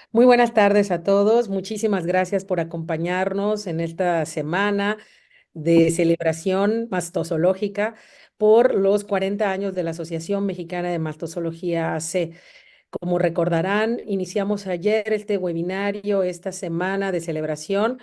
Muy buenas tardes a todos. Muchísimas gracias por acompañarnos en esta semana de celebración mastozoológica por los 40 años de la Asociación Mexicana de Mastozoología AC. Como recordarán, iniciamos ayer este webinario, esta semana de celebración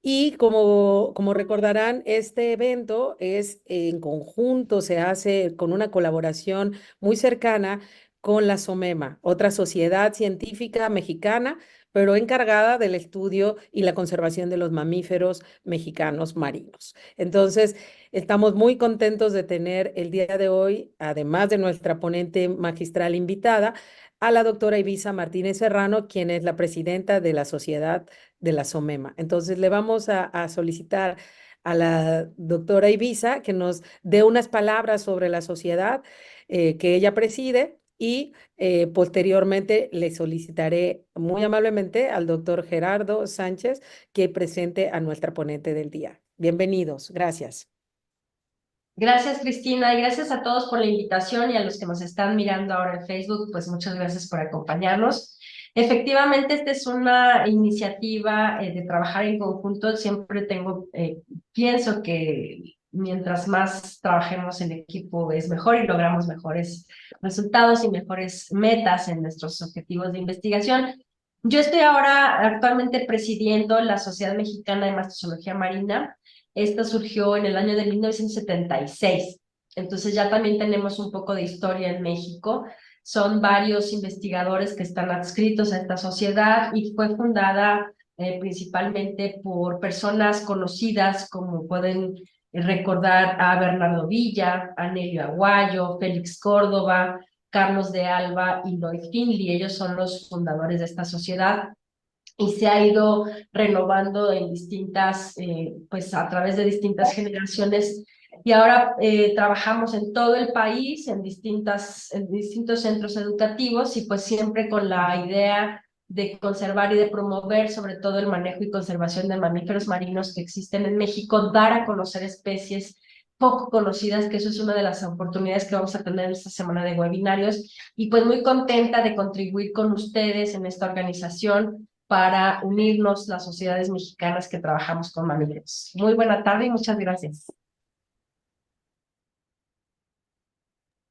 y como recordarán, este evento es en conjunto, se hace con una colaboración muy cercana con la SOMEMA, otra sociedad científica mexicana, pero encargada del estudio y la conservación de los mamíferos mexicanos marinos. Entonces, estamos muy contentos de tener el día de hoy, además de nuestra ponente magistral invitada, a la doctora Ibiza Martínez Serrano, quien es la presidenta de la Sociedad de la SOMEMA. Entonces le vamos a solicitar a la doctora Ibiza que nos dé unas palabras sobre la sociedad que ella preside y posteriormente le solicitaré muy amablemente al doctor Gerardo Sánchez que presente a nuestra ponente del día. Bienvenidos, gracias. Gracias, Cristina, y gracias a todos por la invitación y a los que nos están mirando ahora en Facebook, pues muchas gracias por acompañarnos. Efectivamente, esta es una iniciativa de trabajar en conjunto. Siempre pienso que mientras más trabajemos en equipo es mejor y logramos mejores resultados y mejores metas en nuestros objetivos de investigación. Yo estoy ahora actualmente presidiendo la Sociedad Mexicana de Mastozoología Marina. Esta surgió en el año de 1976. Entonces ya también tenemos un poco de historia en México. Son varios investigadores que están adscritos a esta sociedad y fue fundada principalmente por personas conocidas, como pueden recordar a Bernardo Villa, a Nelio Aguayo, Félix Córdoba, Carlos de Alba y Lloyd Finley. Ellos son los fundadores de esta sociedad y se ha ido renovando en pues a través de distintas generaciones. Y ahora trabajamos en todo el país, en distintos centros educativos, y pues siempre con la idea de conservar y de promover sobre todo el manejo y conservación de mamíferos marinos que existen en México, dar a conocer especies poco conocidas, que eso es una de las oportunidades que vamos a tener en esta semana de webinarios, y pues muy contenta de contribuir con ustedes en esta organización para unirnos las sociedades mexicanas que trabajamos con mamíferos. Muy buena tarde y muchas gracias.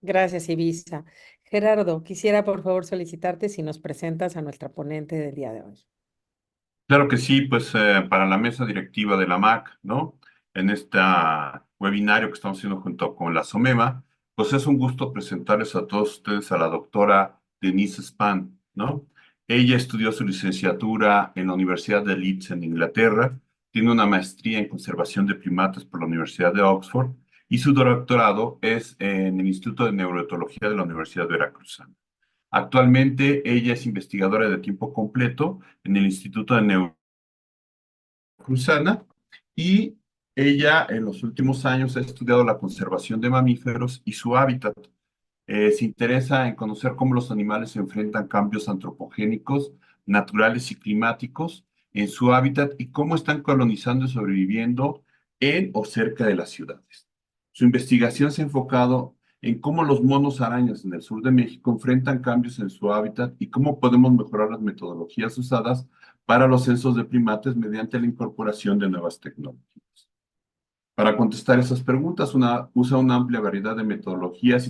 Gracias, Ibiza. Gerardo, quisiera por favor solicitarte si nos presentas a nuestra ponente del día de hoy. Claro que sí, pues para la mesa directiva de la MAC, ¿no? En este webinario que estamos haciendo junto con la SOMEMA, pues es un gusto presentarles a todos ustedes a la doctora Denise Span, ¿no? Ella estudió su licenciatura en la Universidad de Leeds en Inglaterra, tiene una maestría en conservación de primates por la Universidad de Oxford y su doctorado es en el Instituto de Neuroetología de la Universidad Veracruzana. Actualmente ella es investigadora de tiempo completo en el Instituto de Neuroetología y ella en los últimos años ha estudiado la conservación de mamíferos y su hábitat. Se interesa en conocer cómo los animales se enfrentan cambios antropogénicos, naturales y climáticos en su hábitat y cómo están colonizando y sobreviviendo en o cerca de las ciudades. Su investigación se ha enfocado en cómo los monos arañas en el sur de México enfrentan cambios en su hábitat y cómo podemos mejorar las metodologías usadas para los censos de primates mediante la incorporación de nuevas tecnologías. Para contestar esas preguntas, usa una amplia variedad de metodologías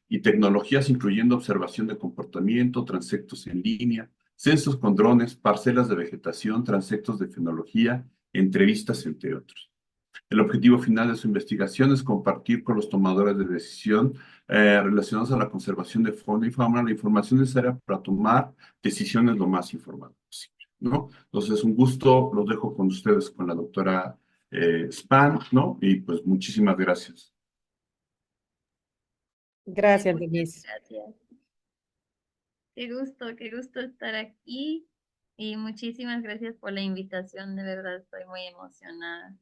y tecnologías, incluyendo observación de comportamiento, transectos en línea, censos con drones, parcelas de vegetación, transectos de fenología, entrevistas, entre otros. El objetivo final de su investigación es compartir con los tomadores de decisión relacionados a la conservación de fauna y fauna la información necesaria para tomar decisiones lo más informadas posible, ¿no? Entonces, un gusto, los dejo con ustedes, con la doctora Span, ¿no? Y pues muchísimas gracias. Gracias, Muchas Denise. gracias. Qué gusto estar aquí y muchísimas gracias por la invitación. De verdad, estoy muy emocionada.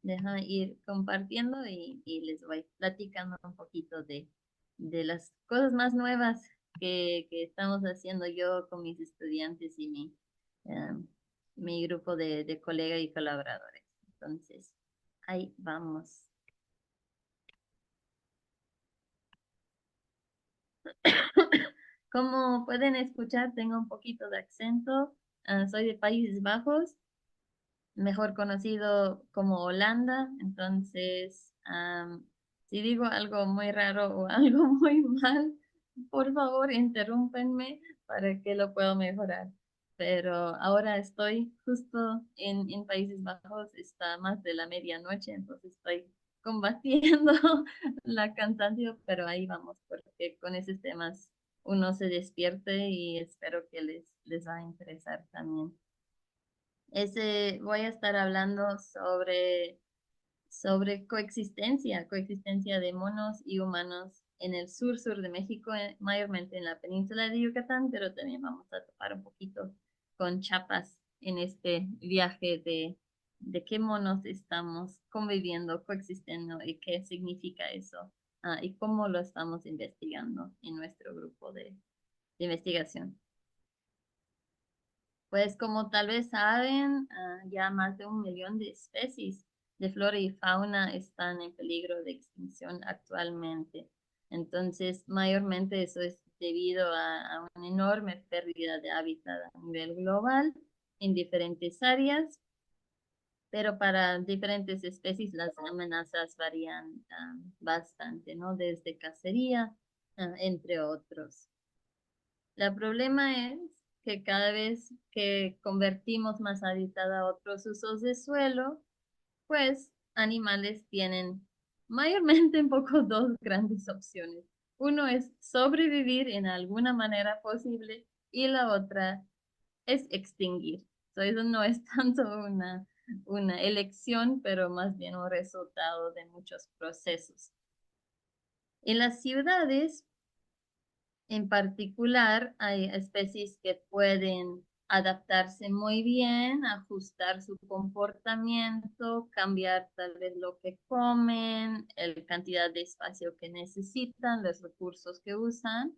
Déjame ir compartiendo y les voy platicando un poquito de las cosas más nuevas que estamos haciendo yo con mis estudiantes y mi grupo de colegas y colaboradores. Entonces, ahí vamos. Como pueden escuchar, tengo un poquito de acento. Soy de Países Bajos, mejor conocido como Holanda. Entonces, si digo algo muy raro o algo muy mal, por favor, interrúmpenme para que lo pueda mejorar. Pero ahora estoy justo en Países Bajos, está más de la medianoche, entonces estoy combatiendo la cansancio, pero ahí vamos, porque con esos temas uno se despierte y espero que les va a interesar también. Voy a estar hablando sobre coexistencia de monos y humanos en el sur de México, mayormente en la península de Yucatán, pero también vamos a topar un poquito con Chiapas en este viaje de qué monos estamos conviviendo, coexistiendo y qué significa eso, y cómo lo estamos investigando en nuestro grupo de investigación. Pues como tal vez saben, ya más de 1 millón de especies de flora y fauna están en peligro de extinción actualmente. Entonces, mayormente eso es debido a una enorme pérdida de hábitat a nivel global en diferentes áreas, pero para diferentes especies las amenazas varían bastante, ¿no? Desde cacería, entre otros. El problema es que cada vez que convertimos más hábitat a otros usos de suelo, pues animales tienen mayormente un poco dos grandes opciones. Uno es sobrevivir en alguna manera posible y la otra es extinguir. Eso no es tanto una elección, pero más bien un resultado de muchos procesos. En las ciudades, en particular, hay especies que pueden adaptarse muy bien, ajustar su comportamiento, cambiar tal vez lo que comen, la cantidad de espacio que necesitan, los recursos que usan,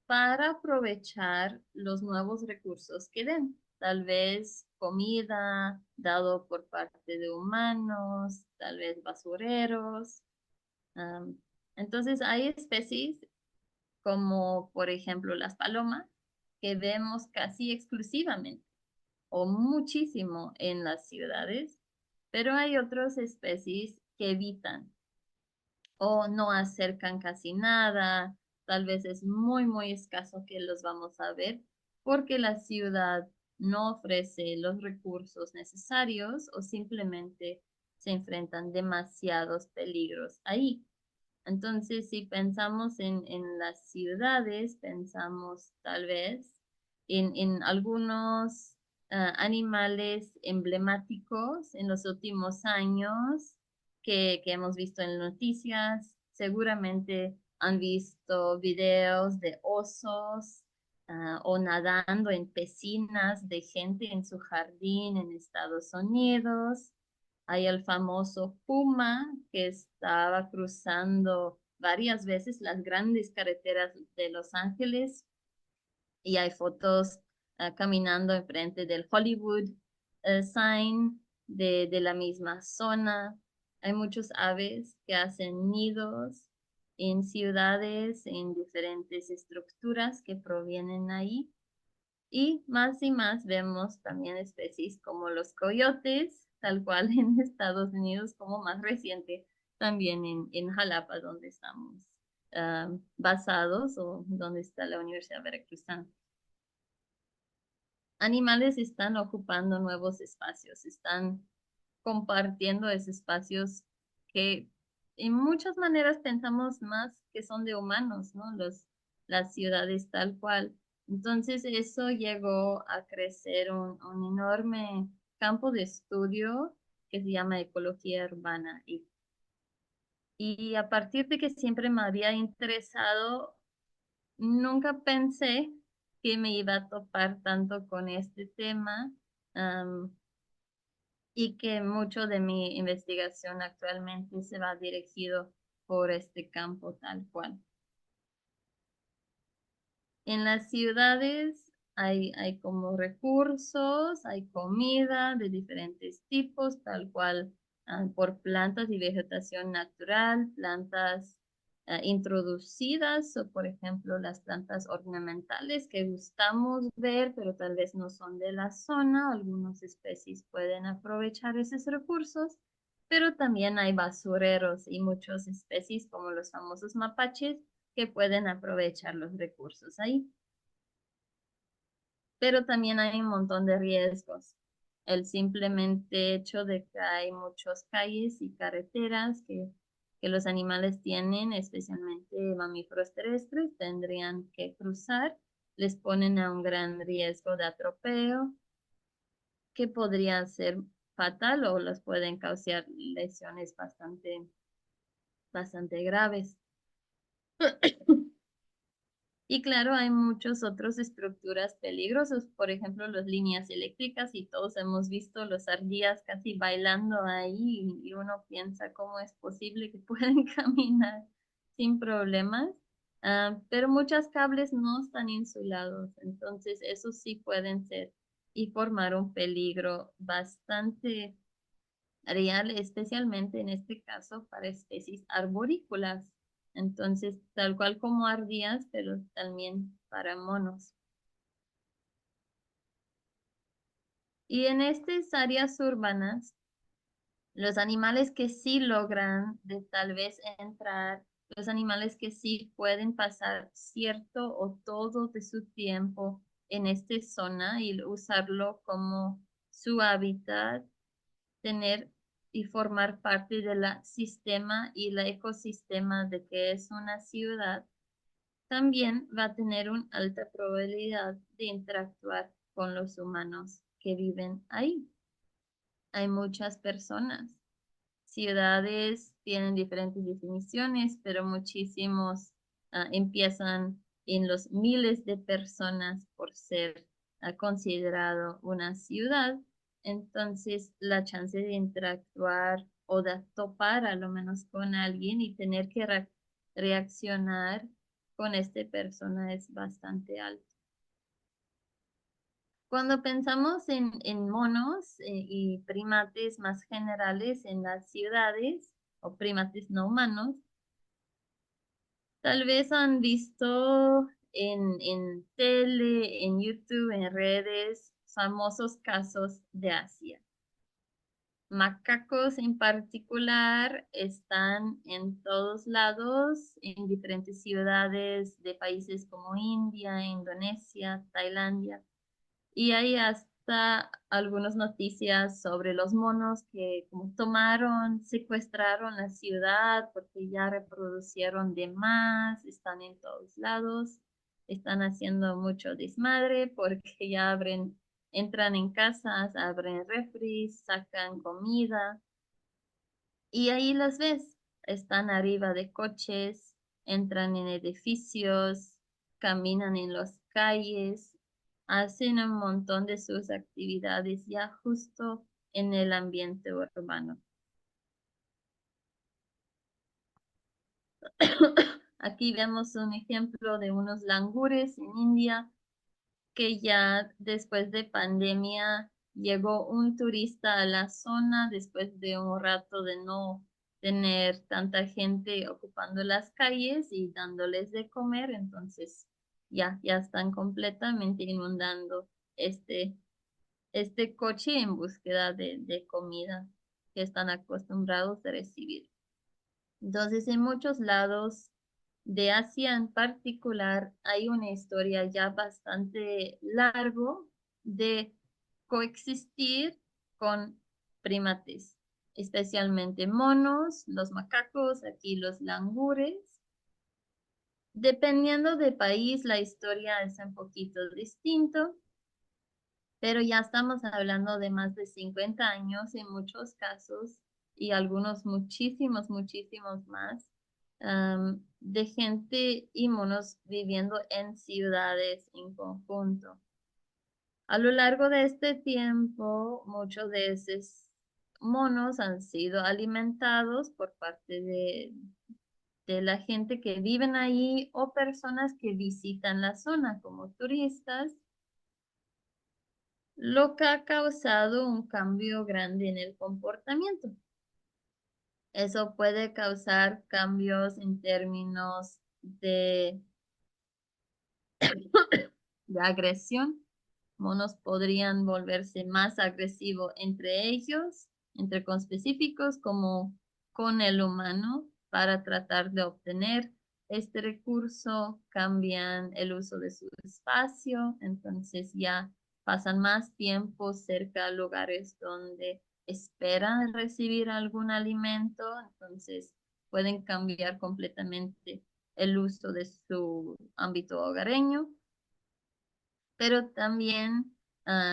para aprovechar los nuevos recursos que den. Tal vez comida dado por parte de humanos, tal vez basureros. Entonces hay especies como por ejemplo las palomas, que vemos casi exclusivamente o muchísimo en las ciudades, pero hay otras especies que evitan o no acercan casi nada, tal vez es muy escaso que los vamos a ver porque la ciudad no ofrece los recursos necesarios o simplemente se enfrentan demasiados peligros ahí. Entonces, si pensamos en las ciudades, pensamos tal vez en algunos animales emblemáticos en los últimos años que hemos visto en noticias. Seguramente han visto videos de osos o nadando en piscinas de gente en su jardín en Estados Unidos. Hay el famoso puma que estaba cruzando varias veces las grandes carreteras de Los Ángeles y hay fotos caminando enfrente del Hollywood sign de la misma zona. Hay muchos aves que hacen nidos en ciudades, en diferentes estructuras que provienen ahí. Y más vemos también especies como los coyotes, tal cual en Estados Unidos, como más reciente también en Jalapa, donde estamos basados o donde está la Universidad Veracruzana. Animales están ocupando nuevos espacios, están compartiendo esos espacios que en muchas maneras pensamos más que son de humanos, ¿no? Las ciudades tal cual. Entonces eso llegó a crecer un enorme campo de estudio que se llama ecología urbana. Y a partir de que siempre me había interesado, nunca pensé que me iba a topar tanto con este tema. Y que mucho de mi investigación actualmente se va dirigido por este campo tal cual. En las ciudades hay como recursos, hay comida de diferentes tipos, tal cual por plantas y vegetación natural, plantas introducidas, o por ejemplo las plantas ornamentales que gustamos ver, pero tal vez no son de la zona. Algunas especies pueden aprovechar esos recursos, pero también hay basureros y muchas especies como los famosos mapaches que pueden aprovechar los recursos ahí. Pero también hay un montón de riesgos. El simplemente hecho de que hay muchas calles y carreteras que los animales tienen, especialmente mamíferos terrestres, tendrían que cruzar, les ponen a un gran riesgo de atropello que podría ser fatal o les pueden causar lesiones bastante graves. Y claro, hay muchas otras estructuras peligrosas, por ejemplo, las líneas eléctricas, y todos hemos visto los ardillas casi bailando ahí y uno piensa cómo es posible que pueden caminar sin problemas. Pero muchos cables no están insulados, entonces esos sí pueden ser y formar un peligro bastante real, especialmente en este caso para especies arborícolas. Entonces, tal cual como ardillas, pero también para monos. Y en estas áreas urbanas, los animales que sí logran de tal vez entrar, los animales que sí pueden pasar cierto o todo de su tiempo en esta zona y usarlo como su hábitat, tener y formar parte del sistema y el ecosistema de que es una ciudad, también va a tener una alta probabilidad de interactuar con los humanos que viven ahí. Hay muchas personas. Ciudades tienen diferentes definiciones, pero muchísimos empiezan en los miles de personas por ser considerado una ciudad. Entonces, la chance de interactuar o de topar a lo menos con alguien y tener que reaccionar con esta persona es bastante alta. Cuando pensamos en monos y primates más generales en las ciudades o primates no humanos, tal vez han visto en tele, en YouTube, en redes, famosos casos de Asia. Macacos en particular están en todos lados, en diferentes ciudades de países como India, Indonesia, Tailandia. Y hay hasta algunas noticias sobre los monos que como tomaron, secuestraron la ciudad porque ya reproducieron de más, están en todos lados, están haciendo mucho desmadre porque ya entran en casas, abren refris, sacan comida y ahí las ves, están arriba de coches, entran en edificios, caminan en las calles, hacen un montón de sus actividades ya justo en el ambiente urbano. Aquí vemos un ejemplo de unos langures en India que ya después de pandemia llegó un turista a la zona después de un rato de no tener tanta gente ocupando las calles y dándoles de comer, entonces ya están completamente inundando este coche en búsqueda de comida que están acostumbrados a recibir. Entonces, en muchos lados de Asia en particular hay una historia ya bastante largo de coexistir con primates, especialmente monos, los macacos, aquí los langures. Dependiendo del país, la historia es un poquito distinto, pero ya estamos hablando de más de 50 años en muchos casos y algunos muchísimos más, de gente y monos viviendo en ciudades en conjunto. A lo largo de este tiempo, muchos de esos monos han sido alimentados por parte de la gente que viven ahí o personas que visitan la zona como turistas, lo que ha causado un cambio grande en el comportamiento. Eso puede causar cambios en términos de agresión. Monos podrían volverse más agresivos entre ellos, entre conspecíficos, como con el humano, para tratar de obtener este recurso. Cambian el uso de su espacio, entonces ya pasan más tiempo cerca de lugares donde esperan recibir algún alimento, entonces pueden cambiar completamente el uso de su ámbito hogareño, pero también,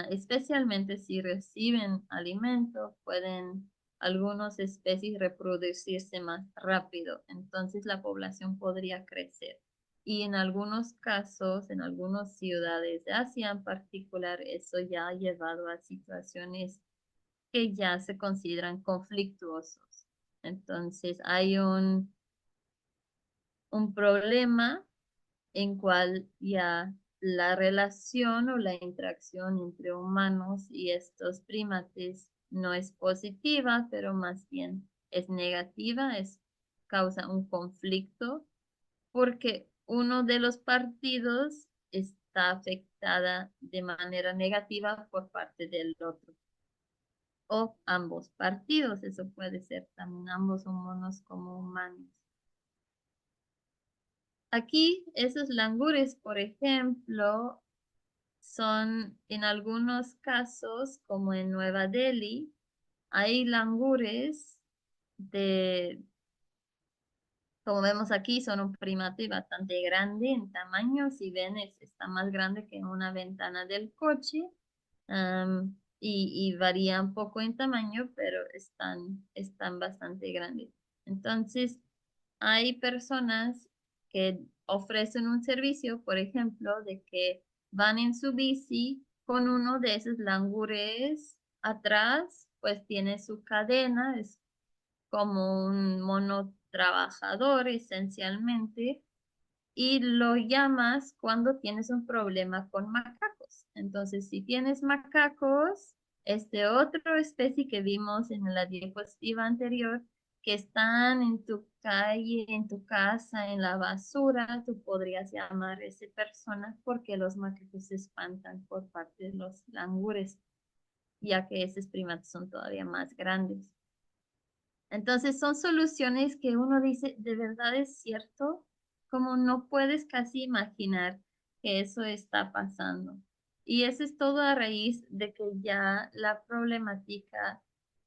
especialmente si reciben alimento, pueden algunas especies reproducirse más rápido, entonces la población podría crecer. Y en algunos casos, en algunas ciudades de Asia en particular, eso ya ha llevado a situaciones que ya se consideran conflictuosos. Entonces hay un problema en cual ya la relación o la interacción entre humanos y estos primates no es positiva, pero más bien es negativa, causa un conflicto porque uno de los partidos está afectada de manera negativa por parte del otro. O ambos partidos, eso puede ser también ambos humanos como humanos. Aquí esos langures, por ejemplo, son en algunos casos, como en Nueva Delhi, hay langures como vemos aquí, son un primate bastante grande en tamaño. Si ven, está más grande que una ventana del coche. Y varía un poco en tamaño, pero están bastante grandes. Entonces, hay personas que ofrecen un servicio, por ejemplo, de que van en su bici con uno de esos langures atrás, pues tiene su cadena, es como un mono trabajador esencialmente, y lo llamas cuando tienes un problema con macacos. Entonces, si tienes macacos, este otro especie que vimos en la diapositiva anterior, que están en tu calle, en tu casa, en la basura, tú podrías llamar a esa persona porque los macacos se espantan por parte de los langures, ya que esos primates son todavía más grandes. Entonces son soluciones que uno dice, ¿de verdad es cierto? Como no puedes casi imaginar que eso está pasando. Y eso es todo a raíz de que ya la problemática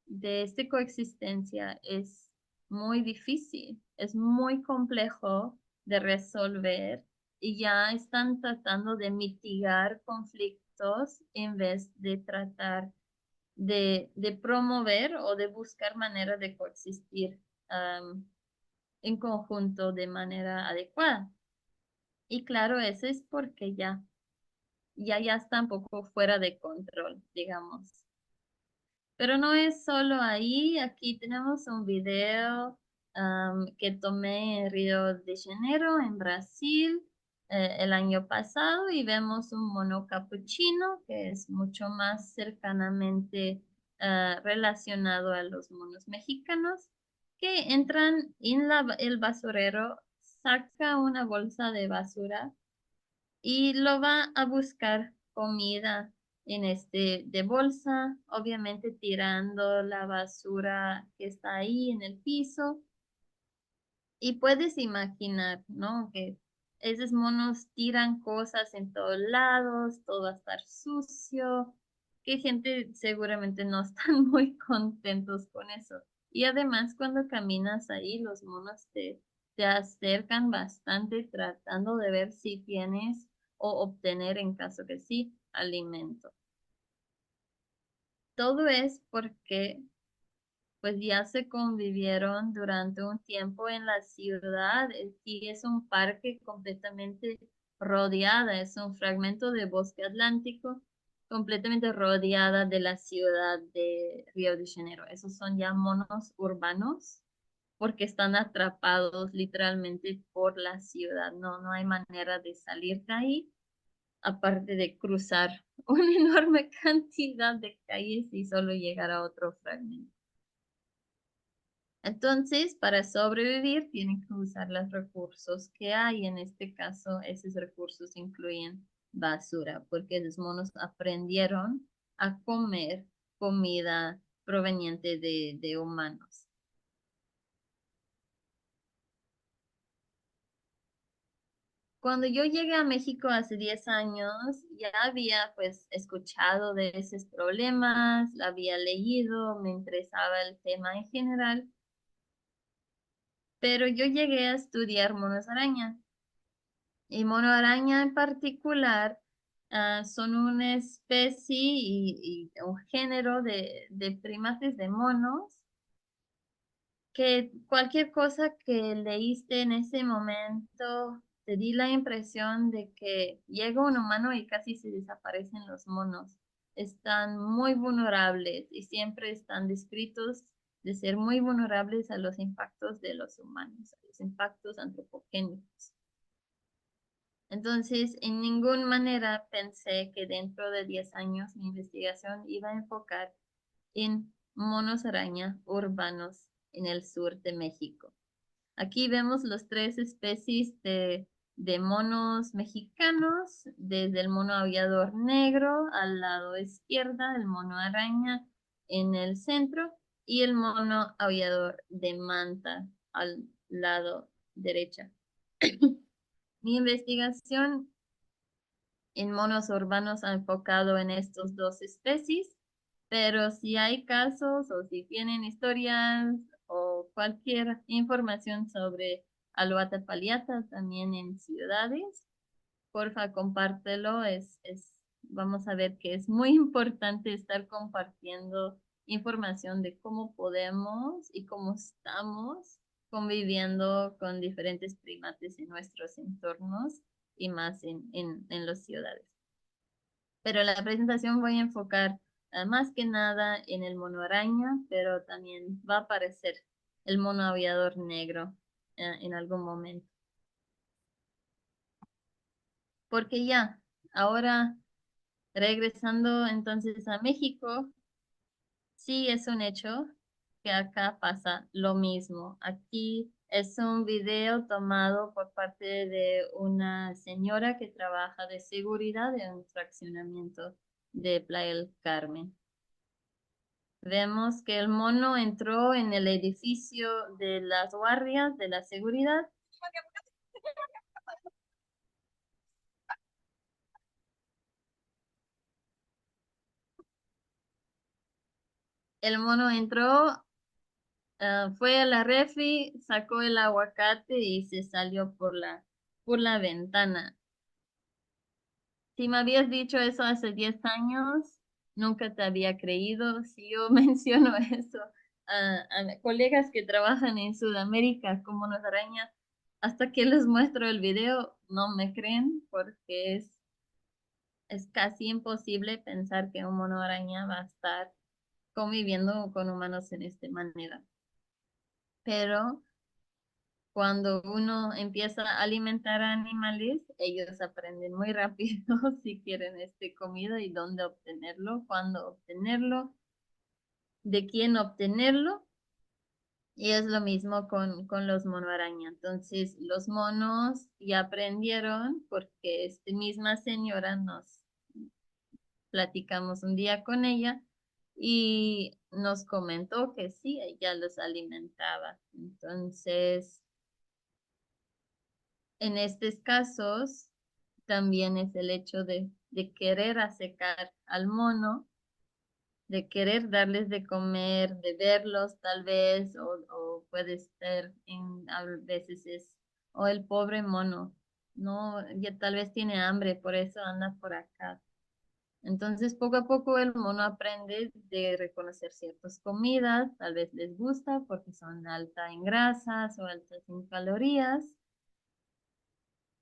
de esta coexistencia es muy difícil, es muy complejo de resolver y ya están tratando de mitigar conflictos en vez de tratar de promover o de buscar maneras de coexistir en conjunto de manera adecuada. Y claro, eso es porque ya está un poco fuera de control, digamos. Pero no es solo ahí, aquí tenemos un video que tomé en Río de Janeiro, en Brasil, el año pasado, y vemos un mono capuchino que es mucho más cercanamente relacionado a los monos mexicanos, que entran en el basurero, saca una bolsa de basura y lo va a buscar comida en de bolsa, obviamente tirando la basura que está ahí en el piso. Y puedes imaginar, ¿no? Que esos monos tiran cosas en todos lados, todo va a estar sucio, que gente seguramente no están muy contentos con eso. Y además cuando caminas ahí, los monos te acercan bastante tratando de ver si tienes o obtener, en caso que sí, alimento. Todo es porque pues ya se convivieron durante un tiempo en la ciudad y es un parque completamente rodeada, es un fragmento de bosque atlántico completamente rodeada de la ciudad de Río de Janeiro. Esos son ya monos urbanos porque están atrapados literalmente por la ciudad, no hay manera de salir de ahí, aparte de cruzar una enorme cantidad de calles y solo llegar a otro fragmento. Entonces, para sobrevivir, tienen que usar los recursos que hay. En este caso, esos recursos incluyen basura, porque los monos aprendieron a comer comida proveniente de humanos. Cuando yo llegué a México hace 10 años, ya había pues escuchado de esos problemas, había leído, me interesaba el tema en general, pero yo llegué a estudiar monos araña. Y mono araña en particular son una especie y un género de primates de monos que cualquier cosa que leíste en ese momento te di la impresión de que llega un humano y casi se desaparecen los monos. Están muy vulnerables y siempre están descritos de ser muy vulnerables a los impactos de los humanos, a los impactos antropogénicos. Entonces, en ninguna manera pensé que dentro de 10 años mi investigación iba a enfocar en monos araña urbanos en el sur de México. Aquí vemos las tres especies de monos mexicanos, desde el mono aullador negro al lado izquierda, el mono araña en el centro y el mono aullador de manta al lado derecha. Mi investigación en monos urbanos ha enfocado en estas dos especies, pero si hay casos o si tienen historias o cualquier información sobre Alouatta palliata también en ciudades, porfa, compártelo. Vamos a ver que es muy importante estar compartiendo información de cómo podemos y cómo estamos conviviendo con diferentes primates en nuestros entornos y más en las ciudades. Pero la presentación voy a enfocar más que nada en el mono araña, pero también va a aparecer el mono aullador negro en algún momento. Porque ya, ahora regresando entonces a México, sí es un hecho que acá pasa lo mismo. Aquí es un video tomado por parte de una señora que trabaja de seguridad de un fraccionamiento de Playa del Carmen. Vemos que el mono entró en el edificio de las guardias de la seguridad. El mono entró, fue a la refri, sacó el aguacate y se salió por la ventana. Si me habías dicho eso hace 10 años, nunca te había creído. Si yo menciono eso a colegas que trabajan en Sudamérica como nos araña, hasta que les muestro el video, no me creen porque es casi imposible pensar que un mono araña va a estar conviviendo con humanos en esta manera. Pero cuando uno empieza a alimentar a animales, ellos aprenden muy rápido si quieren comida y dónde obtenerlo, cuándo obtenerlo, de quién obtenerlo. Y es lo mismo con los monoaraña. Entonces, los monos ya aprendieron porque esta misma señora nos platicamos un día con ella y nos comentó que sí, ella los alimentaba. Entonces, en estos casos, también es el hecho de querer asecar al mono, de querer darles de comer, de verlos tal vez, o puede ser, a veces es, o el pobre mono, no, ya tal vez tiene hambre, por eso anda por acá. Entonces, poco a poco el mono aprende de reconocer ciertas comidas, tal vez les gusta porque son altas en grasas o altas en calorías,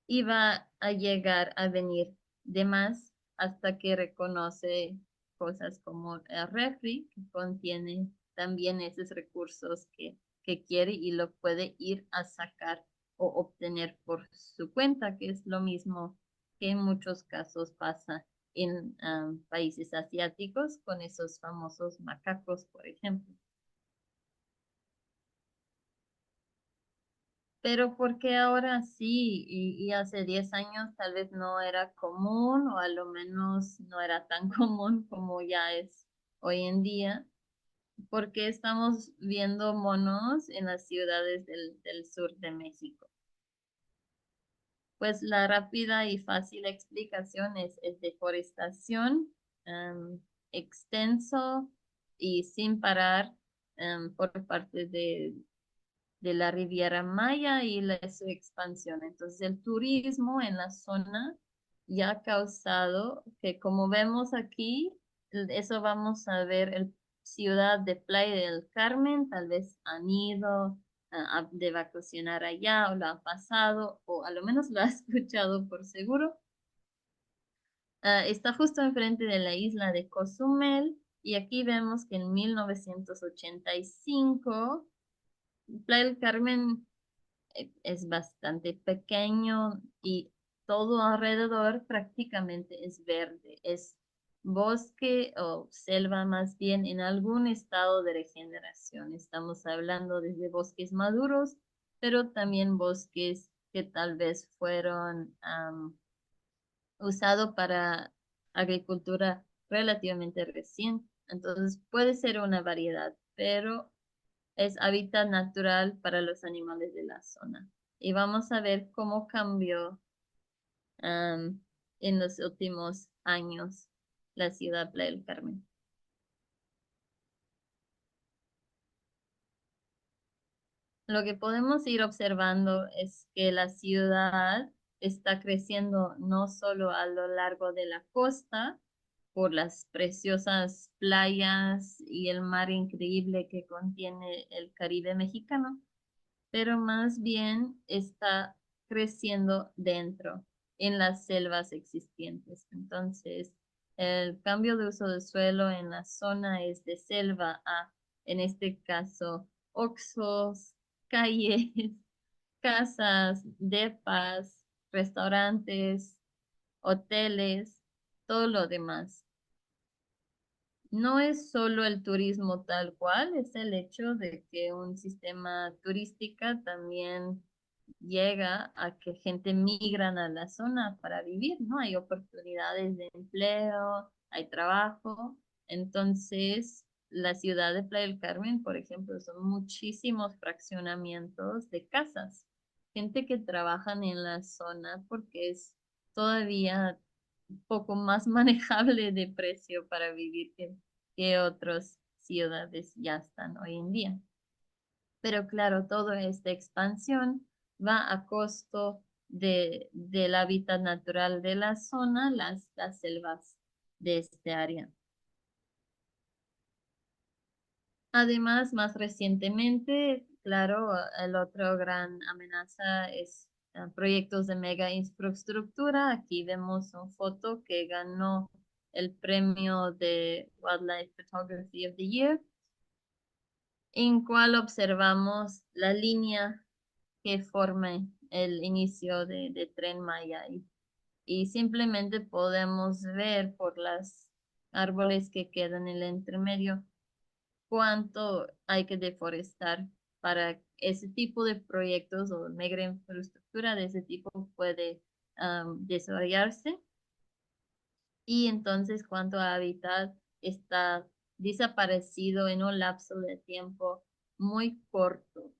y va a llegar a venir de más hasta que reconoce cosas como el refri, que contiene también esos recursos que quiere y lo puede ir a sacar o obtener por su cuenta, que es lo mismo que en muchos casos pasa en países asiáticos con esos famosos macacos, por ejemplo. pero porque ahora sí, y hace 10 años tal vez no era común, o a lo menos no era tan común como ya es hoy en día, porque estamos viendo monos en las ciudades del sur de México. Pues la rápida y fácil explicación es deforestación, extenso y sin parar, por parte de la Riviera Maya y su expansión. Entonces, el turismo en la zona ya ha causado que, como vemos aquí, eso vamos a ver, el ciudad de Playa del Carmen, tal vez han ido de vacacionar allá o lo han pasado o a lo menos lo ha escuchado por seguro. Está justo enfrente de la isla de Cozumel y aquí vemos que en 1985 Playa del Carmen es bastante pequeño y todo alrededor prácticamente es verde. Es bosque o selva más bien en algún estado de regeneración. Estamos hablando desde bosques maduros, pero también bosques que tal vez fueron usados para agricultura relativamente reciente. Entonces puede ser una variedad, pero es hábitat natural para los animales de la zona. Y vamos a ver cómo cambió en los últimos años la ciudad de Playa del Carmen. Lo que podemos ir observando es que la ciudad está creciendo no solo a lo largo de la costa, por las preciosas playas y el mar increíble que contiene el Caribe mexicano, pero más bien está creciendo dentro, en las selvas existentes. Entonces, el cambio de uso de suelo en la zona es de selva a, en este caso, oxos, calles, casas, depas, restaurantes, hoteles, todo lo demás. No es solo el turismo tal cual, es el hecho de que un sistema turístico también llega a que gente migran a la zona para vivir, ¿no? Hay oportunidades de empleo, hay trabajo. Entonces, la ciudad de Playa del Carmen, por ejemplo, son muchísimos fraccionamientos de casas. Gente que trabajan en la zona porque es todavía un poco más manejable de precio para vivir que otras ciudades ya están hoy en día. Pero claro, toda esta expansión va a costo del hábitat natural de la zona, las selvas de este área. Además, más recientemente, claro, el otro gran amenaza es proyectos de mega infraestructura. Aquí vemos una foto que ganó el premio de Wildlife Photography of the Year, en cual observamos la línea que forma el inicio de Tren Maya y simplemente podemos ver por los árboles que quedan en el entremedio cuánto hay que deforestar para ese tipo de proyectos o mega infraestructura de ese tipo puede desarrollarse y entonces cuánto hábitat está desaparecido en un lapso de tiempo muy corto,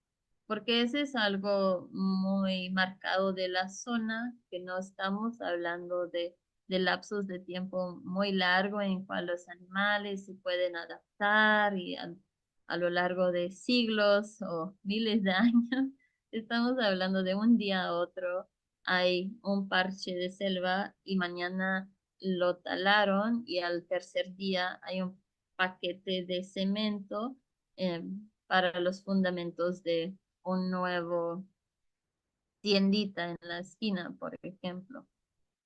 porque ese es algo muy marcado de la zona, que no estamos hablando de lapsos de tiempo muy largo en cual los animales se pueden adaptar y a lo largo de siglos o miles de años. Estamos hablando de un día a otro hay un parche de selva y mañana lo talaron y al tercer día hay un paquete de cemento para los fundamentos de un nuevo tiendita en la esquina, por ejemplo.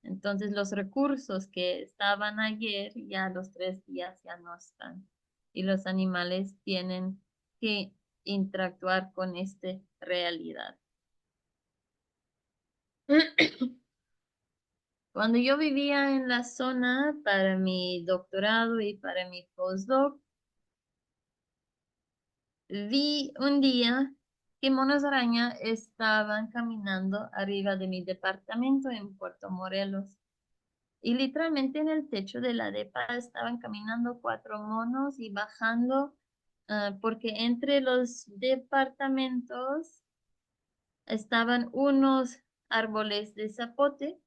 Entonces los recursos que estaban ayer ya a los 3 días ya no están y los animales tienen que interactuar con esta realidad. Cuando yo vivía en la zona para mi doctorado y para mi postdoc, vi un día que monos araña estaban caminando arriba de mi departamento en Puerto Morelos. Y literalmente en el techo de la depa estaban caminando 4 monos y bajando, porque entre los departamentos estaban unos árboles de zapote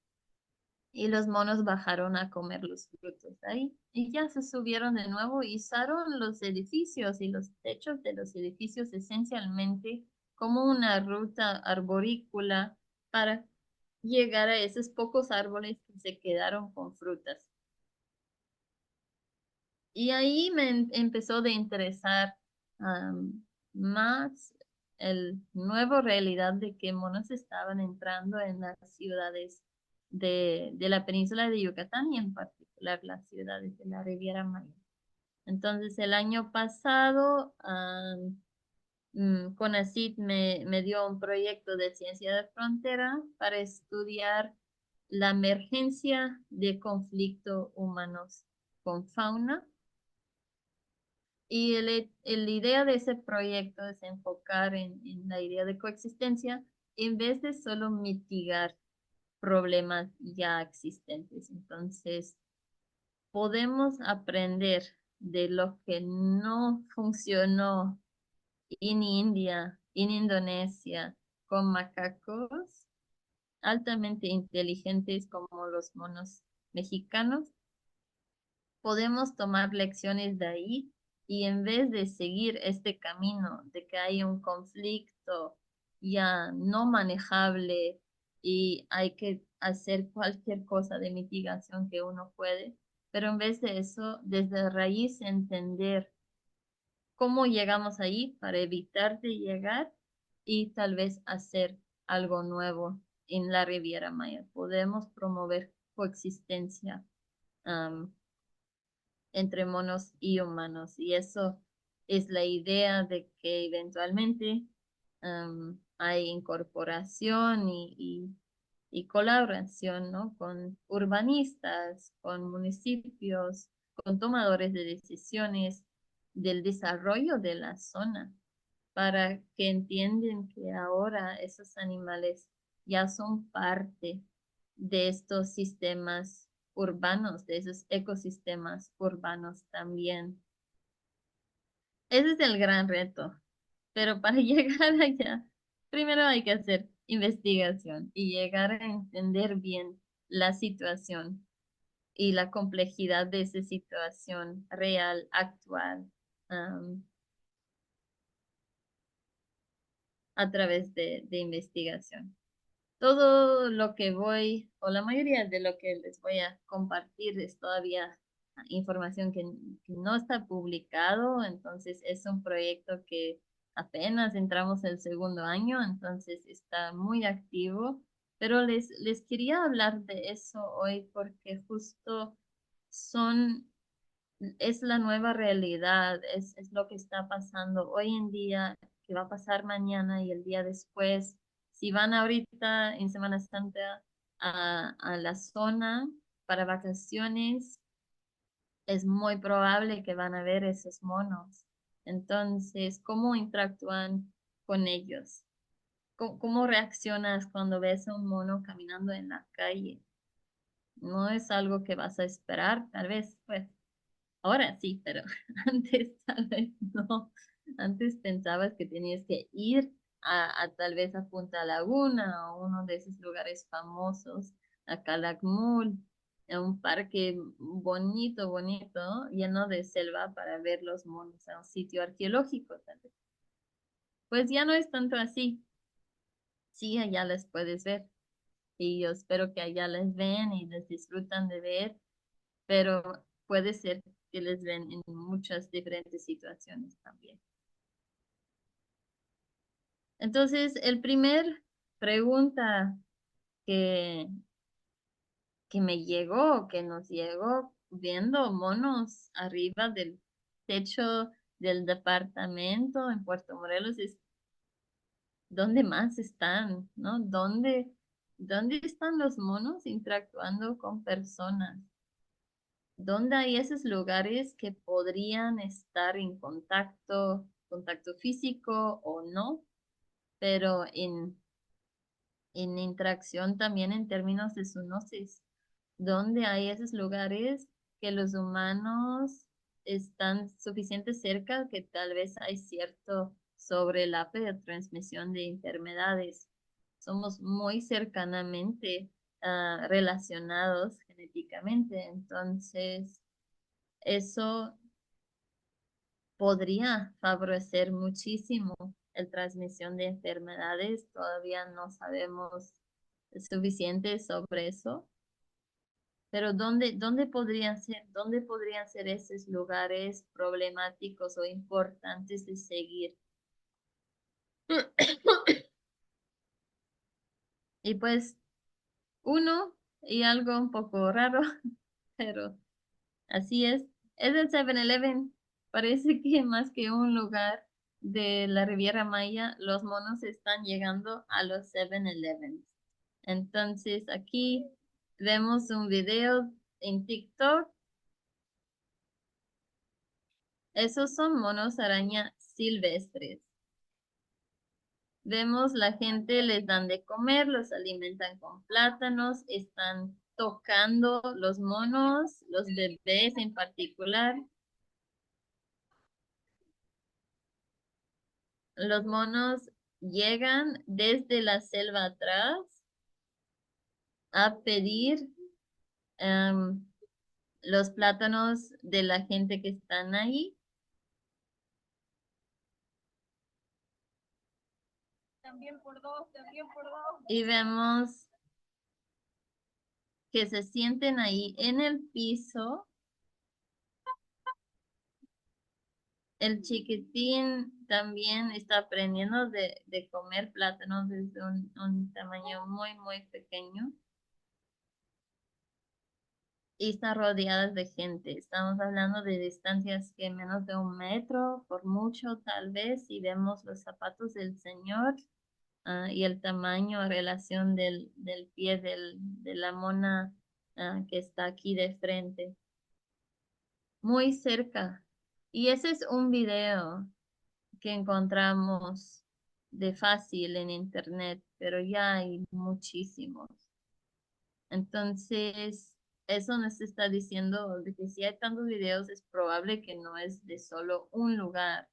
y los monos bajaron a comer los frutos de ahí. Y ya se subieron de nuevo y usaron los edificios y los techos de los edificios esencialmente como una ruta arborícola para llegar a esos pocos árboles que se quedaron con frutas. Y ahí me empezó de interesar más el nuevo realidad de que monos estaban entrando en las ciudades de la península de Yucatán y en particular las ciudades de la Riviera Maya. Entonces el año pasado CONACYT me dio un proyecto de ciencia de frontera para estudiar la emergencia de conflicto humanos con fauna. Y la idea de ese proyecto es enfocar en la idea de coexistencia en vez de solo mitigar problemas ya existentes. Entonces, podemos aprender de lo que no funcionó en India, en Indonesia, con macacos altamente inteligentes como los monos mexicanos. Podemos tomar lecciones de ahí y en vez de seguir este camino de que hay un conflicto ya no manejable y hay que hacer cualquier cosa de mitigación que uno puede, pero en vez de eso, desde raíz entender cómo llegamos ahí para evitar de llegar y tal vez hacer algo nuevo en la Riviera Maya. Podemos promover coexistencia entre monos y humanos. Y eso es la idea de que eventualmente hay incorporación y colaboración, ¿no? Con urbanistas, con municipios, con tomadores de decisiones del desarrollo de la zona, para que entiendan que ahora esos animales ya son parte de estos sistemas urbanos, de esos ecosistemas urbanos también. Ese es el gran reto, pero para llegar allá, primero hay que hacer investigación y llegar a entender bien la situación y la complejidad de esa situación real, actual, a través de investigación. Todo lo que voy, o la mayoría de lo que les voy a compartir es todavía información que no está publicado, entonces es un proyecto que apenas entramos el segundo año, entonces está muy activo, pero les quería hablar de eso hoy porque justo es la nueva realidad, es lo que está pasando hoy en día, que va a pasar mañana y el día después. Si van ahorita en Semana Santa a la zona para vacaciones, es muy probable que van a ver esos monos. Entonces, ¿cómo interactúan con ellos? ¿Cómo reaccionas cuando ves a un mono caminando en la calle? No es algo que vas a esperar, tal vez, pues ahora sí, pero antes tal vez no. Antes pensabas que tenías que ir a tal vez a Punta Laguna o uno de esos lugares famosos, a Calakmul, a un parque bonito, bonito, lleno de selva para ver los monos, a un sitio arqueológico tal vez. Pues ya no es tanto así. Sí, allá les puedes ver. Y yo espero que allá les ven y les disfrutan de ver, pero puede ser que les ven en muchas diferentes situaciones también. Entonces, el primer pregunta que, que me llegó, que nos llegó viendo monos arriba del techo del departamento en Puerto Morelos es, ¿dónde más están? ¿No? ¿Dónde están los monos interactuando con personas? ¿Dónde hay esos lugares que podrían estar en contacto físico o no? pero en interacción también en términos de zoonosis, donde hay esos lugares que los humanos están suficiente cerca que tal vez hay cierto sobrelape de transmisión de enfermedades. Somos muy cercanamente relacionados genéticamente, entonces eso podría favorecer muchísimo la transmisión de enfermedades. Todavía no sabemos suficiente sobre eso. Pero dónde podrían ser esos lugares problemáticos o importantes de seguir? Y pues uno, y algo un poco raro, pero así es el 7-Eleven. Parece que más que un lugar de la Riviera Maya, los monos están llegando a los 7-Elevens. Entonces aquí vemos un video en TikTok. Esos son monos araña silvestres. Vemos la gente les dan de comer, los alimentan con plátanos, están tocando los monos, los bebés en particular. Los monos llegan desde la selva atrás a pedir los plátanos de la gente que están ahí. También por dos, también por dos. Y vemos que se sienten ahí en el piso. El chiquitín también está aprendiendo de comer plátanos desde un tamaño muy, muy pequeño. Y está rodeada de gente. Estamos hablando de distancias que menos de 1 metro, por mucho tal vez, y vemos los zapatos del señor y el tamaño a relación del pie de la mona que está aquí de frente. Muy cerca. Y ese es un video que encontramos de fácil en internet, pero ya hay muchísimos. Entonces, eso nos está diciendo de que si hay tantos videos es probable que no es de solo un lugar.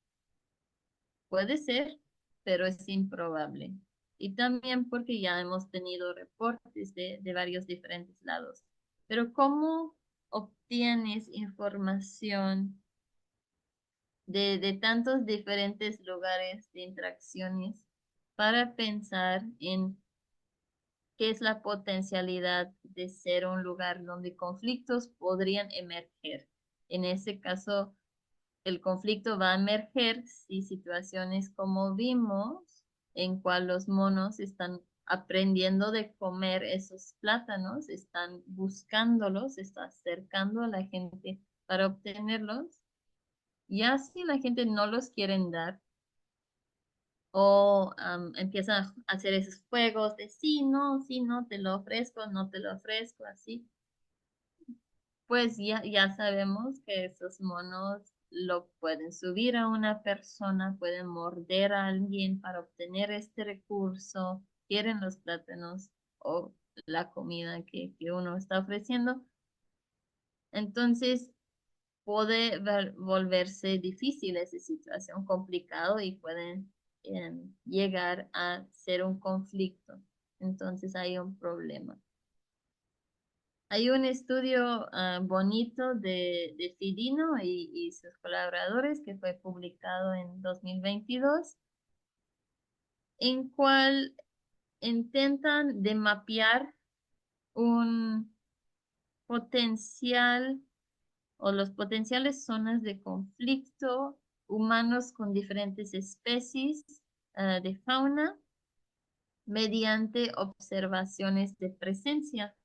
Puede ser, pero es improbable. Y también porque ya hemos tenido reportes de varios diferentes lados. Pero ¿cómo obtienes información de tantos diferentes lugares de interacciones para pensar en qué es la potencialidad de ser un lugar donde conflictos podrían emerger? En ese caso, el conflicto va a emerger si situaciones como vimos, en cual los monos están aprendiendo de comer esos plátanos, están buscándolos, están acercando a la gente para obtenerlos. Ya si la gente no los quieren dar o empiezan a hacer esos juegos de sí, no, te lo ofrezco, no te lo ofrezco, así, pues ya sabemos que esos monos lo pueden subir a una persona, pueden morder a alguien para obtener este recurso, quieren los plátanos o la comida que uno está ofreciendo. Entonces, puede volverse difícil esa situación, complicado y pueden llegar a ser un conflicto. Entonces hay un problema. Hay un estudio bonito de Fidino y sus colaboradores que fue publicado en 2022, en cual intentan de mapear un potencial o los potenciales zonas de conflicto humanos con diferentes especies de fauna mediante observaciones de presencia.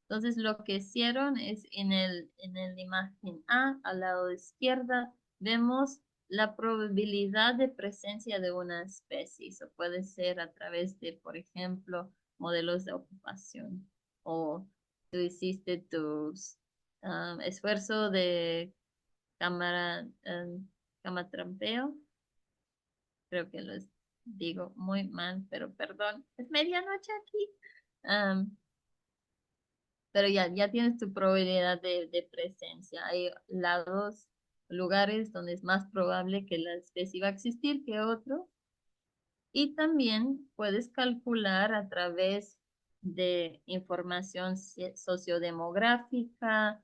Entonces lo que hicieron es en la imagen A, al lado de izquierda, vemos la probabilidad de presencia de una especie. Eso puede ser a través de, por ejemplo, modelos de ocupación o tú hiciste tus esfuerzo de cámara, camatrampeo, creo que digo muy mal, pero perdón, es medianoche aquí. Pero ya tienes tu probabilidad de presencia. Hay lados, lugares donde es más probable que la especie va a existir que otro. Y también puedes calcular a través de información sociodemográfica,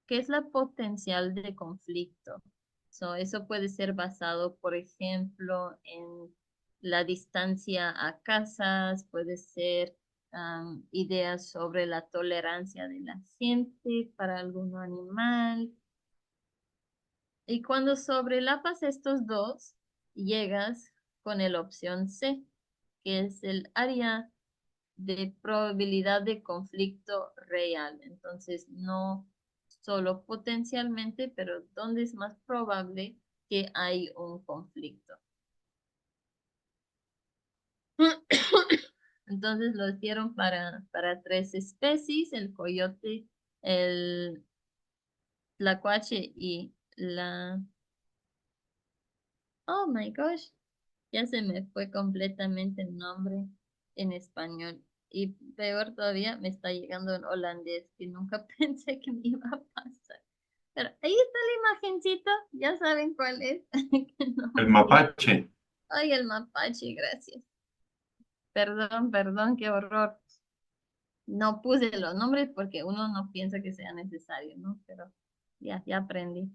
qué es la potencial de conflicto. Eso puede ser basado, por ejemplo, en la distancia a casas, puede ser ideas sobre la tolerancia de la gente para algún animal. Y cuando sobrelapas estos dos, llegas con la opción C, que es el área de probabilidad de conflicto real. Entonces, no solo potencialmente, pero dónde es más probable que hay un conflicto. Entonces, lo hicieron para 3 especies, el coyote, el tlacuache y la... Oh my gosh, ya se me fue completamente el nombre en español. Y peor todavía, me está llegando en holandés, que nunca pensé que me iba a pasar. Pero ahí está la imagencita, ya saben cuál es. El mapache. Ay, el mapache, gracias. Perdón, qué horror. No puse los nombres porque uno no piensa que sea necesario, ¿no? Pero ya aprendí.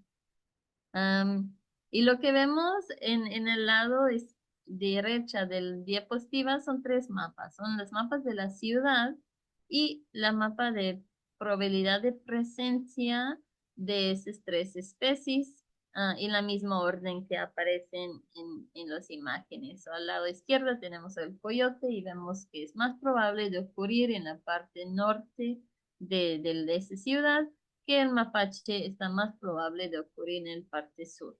Y lo que vemos en el lado derecha del diapositiva son 3 mapas. Son los mapas de la ciudad y la mapa de probabilidad de presencia de esas 3 especies en la misma orden que aparecen en las imágenes. Al lado izquierdo tenemos el coyote y vemos que es más probable de ocurrir en la parte norte de esa ciudad, que el mapache está más probable de ocurrir en el parte sur.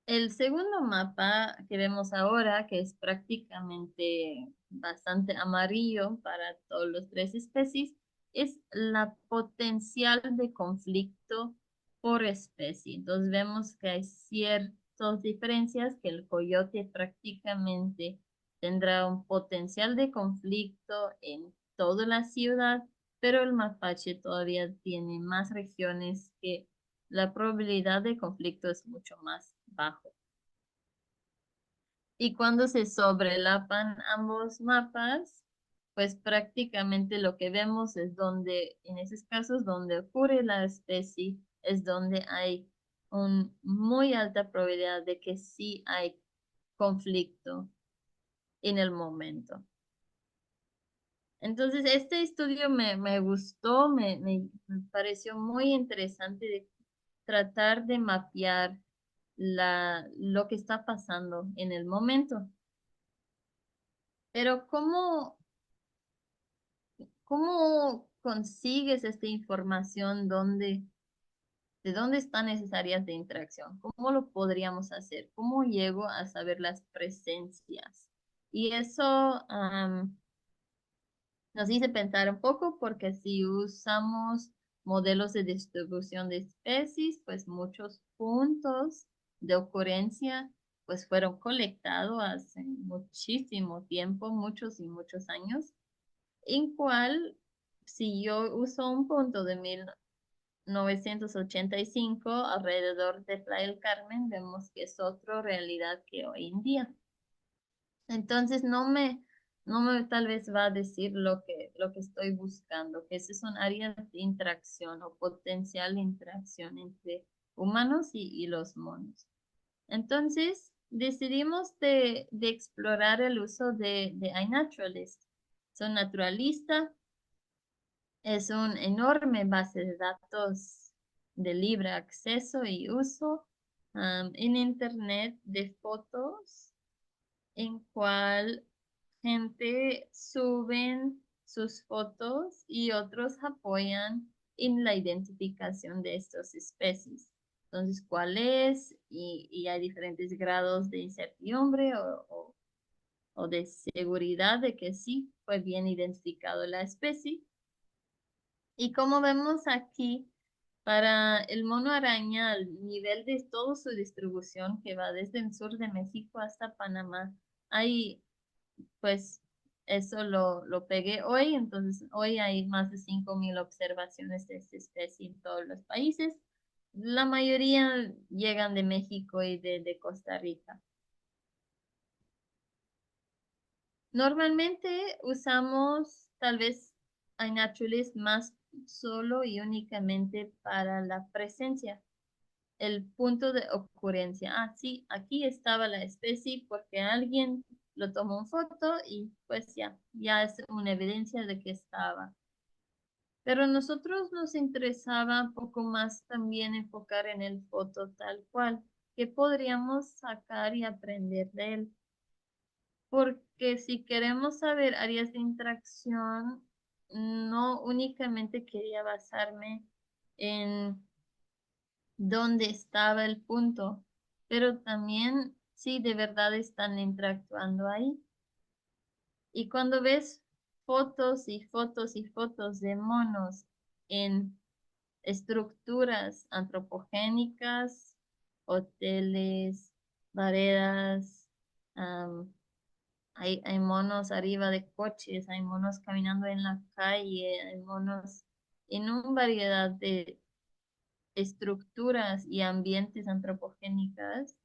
El segundo mapa que vemos ahora, que es prácticamente bastante amarillo para todos los 3 especies, es la potencial de conflicto por especie. Entonces vemos que hay ciertas diferencias, que el coyote prácticamente tendrá un potencial de conflicto en toda la ciudad, pero el mapache todavía tiene más regiones que la probabilidad de conflicto es mucho más bajo. Y cuando se sobrelapan ambos mapas, pues prácticamente lo que vemos es donde, en esos casos, donde ocurre la especie, es donde hay una muy alta probabilidad de que sí hay conflicto en el momento. Entonces, este estudio me gustó, me pareció muy interesante de tratar de mapear lo que está pasando en el momento. Pero ¿cómo consigues esta información? ¿De dónde están necesarias de interacción? ¿Cómo lo podríamos hacer? ¿Cómo llego a saber las presencias? Y eso nos hizo pensar un poco, porque si usamos modelos de distribución de especies, pues muchos puntos de ocurrencia pues fueron colectados hace muchísimo tiempo, muchos y muchos años, en cual si yo uso un punto de 1985 alrededor de Playa del Carmen, vemos que es otra realidad que hoy en día. Entonces no me tal vez va a decir lo que estoy buscando, que ese es un área de interacción o potencial de interacción entre humanos y los monos. Entonces decidimos de explorar el uso de iNaturalist. Son naturalista, es una enorme base de datos de libre acceso y uso en Internet de fotos, en cual gente suben sus fotos y otros apoyan en la identificación de estas especies. Entonces, ¿cuál es? Y hay diferentes grados de incertidumbre o de seguridad de que sí fue bien identificado la especie. Y como vemos aquí, Para el mono araña, al nivel de toda su distribución que va desde el sur de México hasta Panamá, hay, pues, eso lo pegué hoy, entonces hoy hay más de 5,000 observaciones de esta especie en todos los países. La mayoría llegan de México y de Costa Rica. Normalmente usamos tal vez iNaturalist más solo y únicamente para la presencia, el punto de ocurrencia. Ah, sí, aquí estaba la especie porque alguien lo tomó en foto y pues ya es una evidencia de que estaba. Pero a nosotros nos interesaba un poco más también enfocar en el foto tal cual, que podríamos sacar y aprender de él. Porque si queremos saber áreas de interacción, no únicamente quería basarme en dónde estaba el punto, pero también si de verdad están interactuando ahí. Y cuando ves fotos y fotos y fotos de monos en estructuras antropogénicas, hoteles, varedas, hay monos arriba de coches, hay monos caminando en la calle, hay monos en una variedad de estructuras y ambientes antropogénicas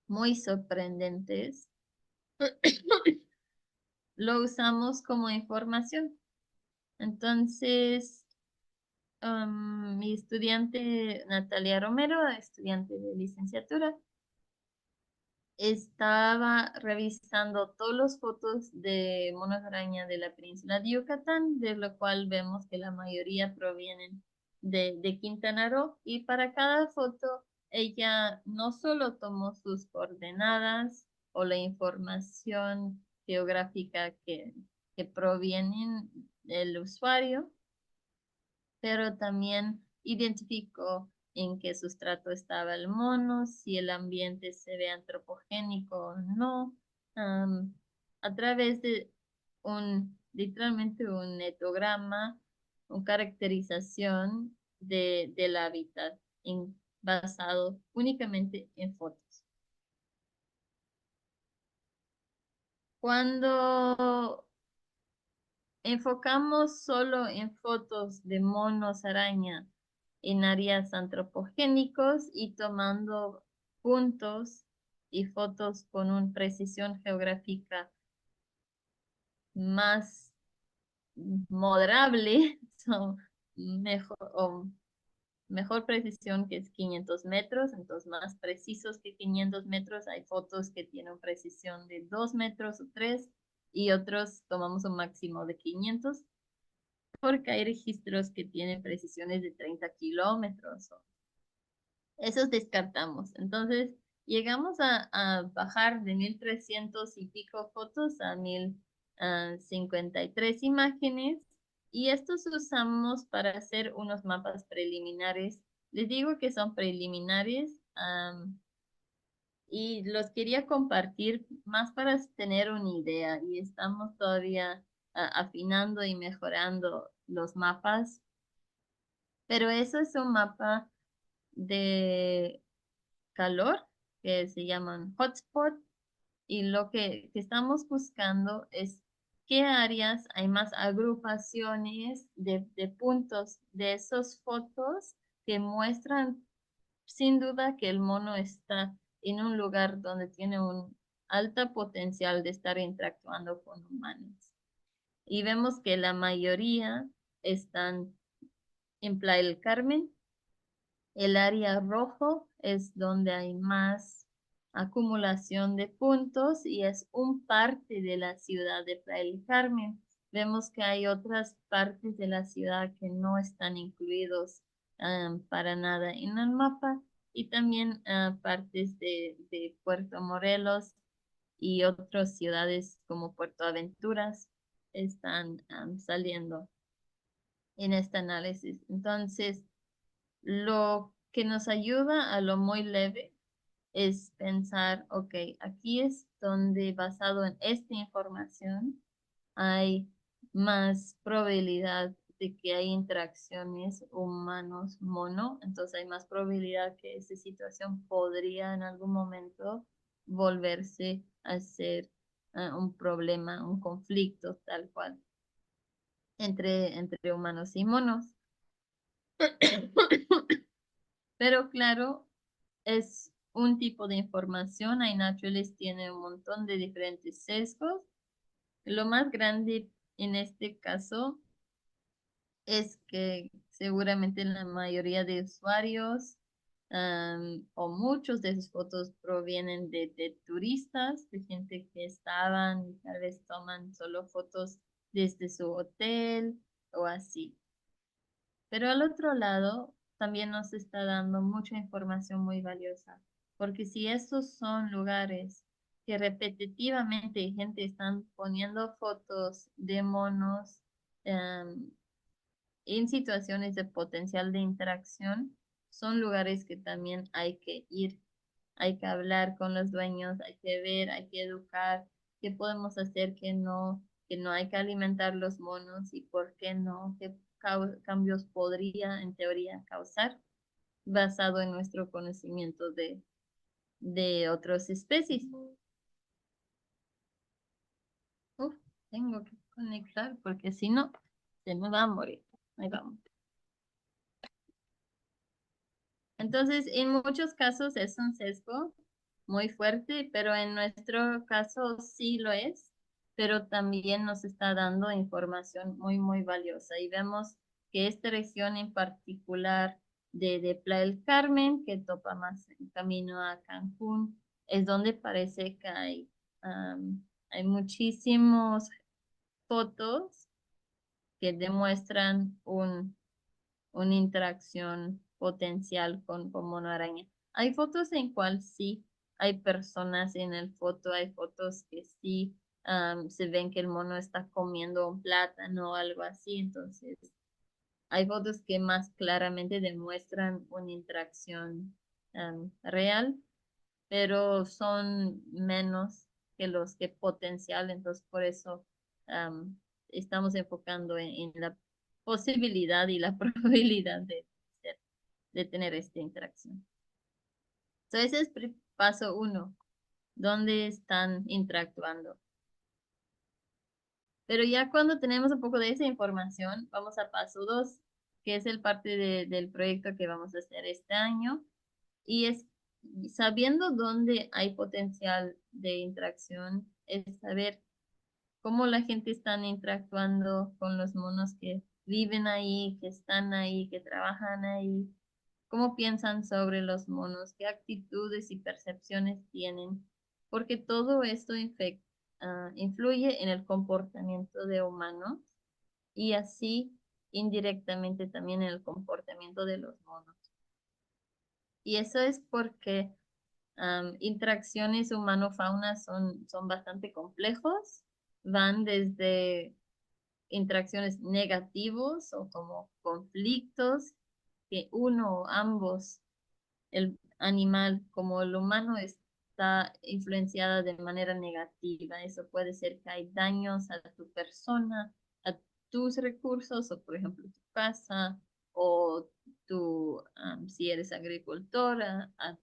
muy sorprendentes. Lo usamos como información. Entonces, mi estudiante Natalia Romero, estudiante de licenciatura, estaba revisando todas las fotos de monos araña de la península de Yucatán, de lo cual vemos que la mayoría provienen de Quintana Roo. Y para cada foto, ella no solo tomó sus coordenadas o la información geográfica que provienen del usuario, pero también identificó en qué sustrato estaba el mono, si el ambiente se ve antropogénico o no, a través de literalmente un etograma, una caracterización del hábitat basado únicamente en fotos. Cuando enfocamos solo en fotos de monos araña en áreas antropogénicos y tomando puntos y fotos con una precisión geográfica más moderable, mejor precisión que es 500 metros, entonces más precisos que 500 metros. Hay fotos que tienen precisión de 2 metros o 3 y otros tomamos un máximo de 500 porque hay registros que tienen precisiones de 30 kilómetros. Esos descartamos. Entonces, llegamos a bajar de 1300 y pico fotos a 1053 imágenes. Y estos usamos para hacer unos mapas preliminares. Les digo que son preliminares. Y los quería compartir más para tener una idea. Y estamos todavía afinando y mejorando los mapas. Pero eso es un mapa de calor que se llaman hotspot y lo que estamos buscando es qué áreas hay más agrupaciones de puntos de esas fotos que muestran sin duda que el mono está en un lugar donde tiene un alta potencial de estar interactuando con humanos. Y vemos que la mayoría están en Playa del Carmen. El área rojo es donde hay más acumulación de puntos y es un parte de la ciudad de Playa del Carmen. Vemos que hay otras partes de la ciudad que no están incluidos para nada en el mapa y también partes de Puerto Morelos y otras ciudades como Puerto Aventuras están saliendo en este análisis. Entonces, lo que nos ayuda a lo muy leve es pensar, ok, aquí es donde basado en esta información hay más probabilidad de que hay interacciones humanos-mono, entonces hay más probabilidad que esa situación podría en algún momento volverse a ser un problema, un conflicto tal cual entre humanos y monos. Pero claro, es un tipo de información. iNaturalist tiene un montón de diferentes sesgos. Lo más grande en este caso es que seguramente la mayoría de usuarios o muchos de sus fotos provienen de turistas, de gente que estaban y tal vez toman solo fotos desde su hotel o así. Pero al otro lado, también nos está dando mucha información muy valiosa, porque si estos son lugares que repetitivamente gente están poniendo fotos de monos en situaciones de potencial de interacción, son lugares que también hay que ir, hay que hablar con los dueños, hay que ver, hay que educar, qué podemos hacer que no hay que alimentar los monos y por qué no, qué cambios podría en teoría causar basado en nuestro conocimiento de otras especies. Uf, tengo que conectar porque si no, se me va a morir. Ahí vamos. Entonces, en muchos casos es un sesgo muy fuerte, pero en nuestro caso sí lo es, pero también nos está dando información muy, muy valiosa. Y vemos que esta región en particular de Playa del Carmen, que topa más el camino a Cancún, es donde parece que hay muchísimas fotos que demuestran una interacción potencial con mono araña. Hay fotos en cual sí hay personas en el foto, hay fotos que sí se ven que el mono está comiendo un plátano o algo así, entonces hay fotos que más claramente demuestran una interacción real, pero son menos que los que potencial, entonces por eso estamos enfocando en la posibilidad y la probabilidad de tener esta interacción. Entonces, ese es paso 1, ¿dónde están interactuando? Pero ya cuando tenemos un poco de esa información, vamos a paso 2, que es el parte del proyecto que vamos a hacer este año, y es sabiendo dónde hay potencial de interacción, es saber cómo la gente está interactuando con los monos que viven ahí, que están ahí, que trabajan ahí, cómo piensan sobre los monos, qué actitudes y percepciones tienen, porque todo esto influye en el comportamiento de humanos y así indirectamente también en el comportamiento de los monos. Y eso es porque interacciones humano-fauna son bastante complejos, van desde interacciones negativos o como conflictos que uno o ambos, el animal como el humano, está influenciada de manera negativa. Eso puede ser que hay daños a tu persona, a tus recursos, o por ejemplo tu casa, o si eres agricultora, a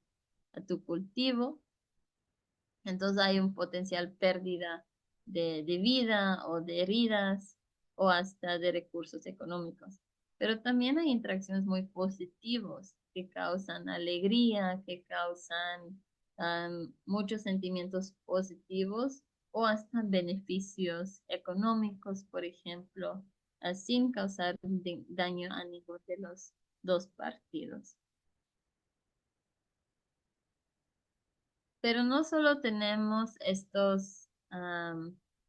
tu cultivo. Entonces hay un potencial pérdida de vida o de heridas o hasta de recursos económicos. Pero también hay interacciones muy positivas que causan alegría, que causan muchos sentimientos positivos o hasta beneficios económicos, por ejemplo, sin causar daño a ninguno de los dos partidos. Pero no solo tenemos estos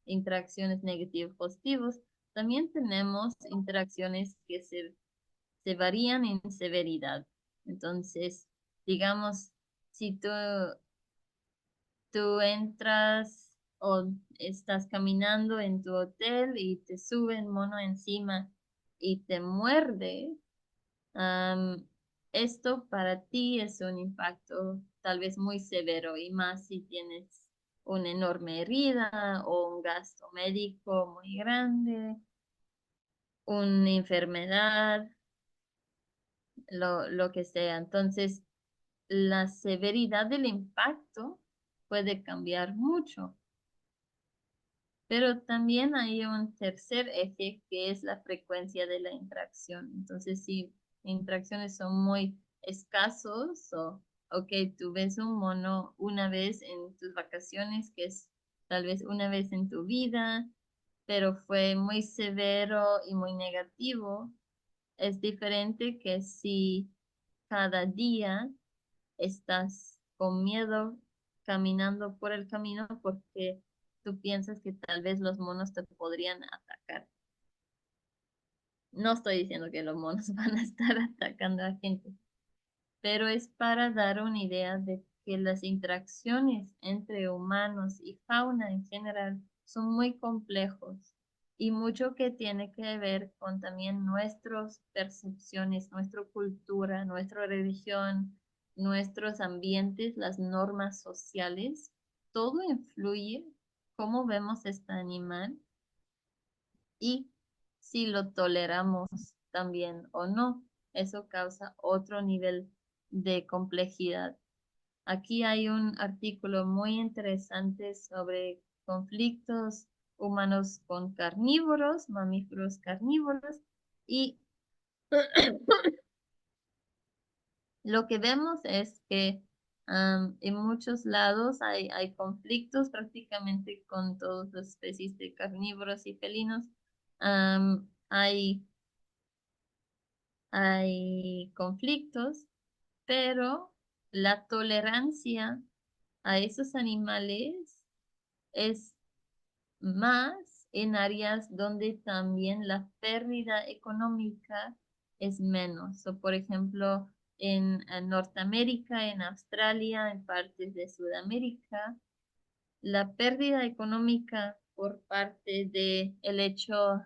interacciones negativos positivos, también tenemos interacciones que se varían en severidad. Entonces, digamos, si tú entras o estás caminando en tu hotel y te sube un mono encima y te muerde, esto para ti es un impacto tal vez muy severo y más si tienes una enorme herida o un gasto médico muy grande una enfermedad, lo que sea. Entonces, la severidad del impacto puede cambiar mucho. Pero también hay un tercer eje que es la frecuencia de la interacción. Entonces, si interacciones son muy escasos o que tú ves un mono una vez en tus vacaciones, que es tal vez una vez en tu vida, pero fue muy severo y muy negativo, es diferente que si cada día estás con miedo caminando por el camino porque tú piensas que tal vez los monos te podrían atacar. No estoy diciendo que los monos van a estar atacando a gente, pero es para dar una idea de que las interacciones entre humanos y fauna en general son muy complejos y mucho que tiene que ver con también nuestras percepciones, nuestra cultura, nuestra religión, nuestros ambientes, las normas sociales. Todo influye cómo vemos este animal y si lo toleramos también o no. Eso causa otro nivel de complejidad. Aquí hay un artículo muy interesante sobre conflictos humanos con carnívoros, mamíferos carnívoros, y lo que vemos es que en muchos lados hay conflictos prácticamente con todas las especies de carnívoros y felinos. Hay conflictos, pero la tolerancia a esos animales es más en áreas donde también la pérdida económica es menos. O por ejemplo, en Norteamérica, en Australia, en partes de Sudamérica, la pérdida económica por parte de el hecho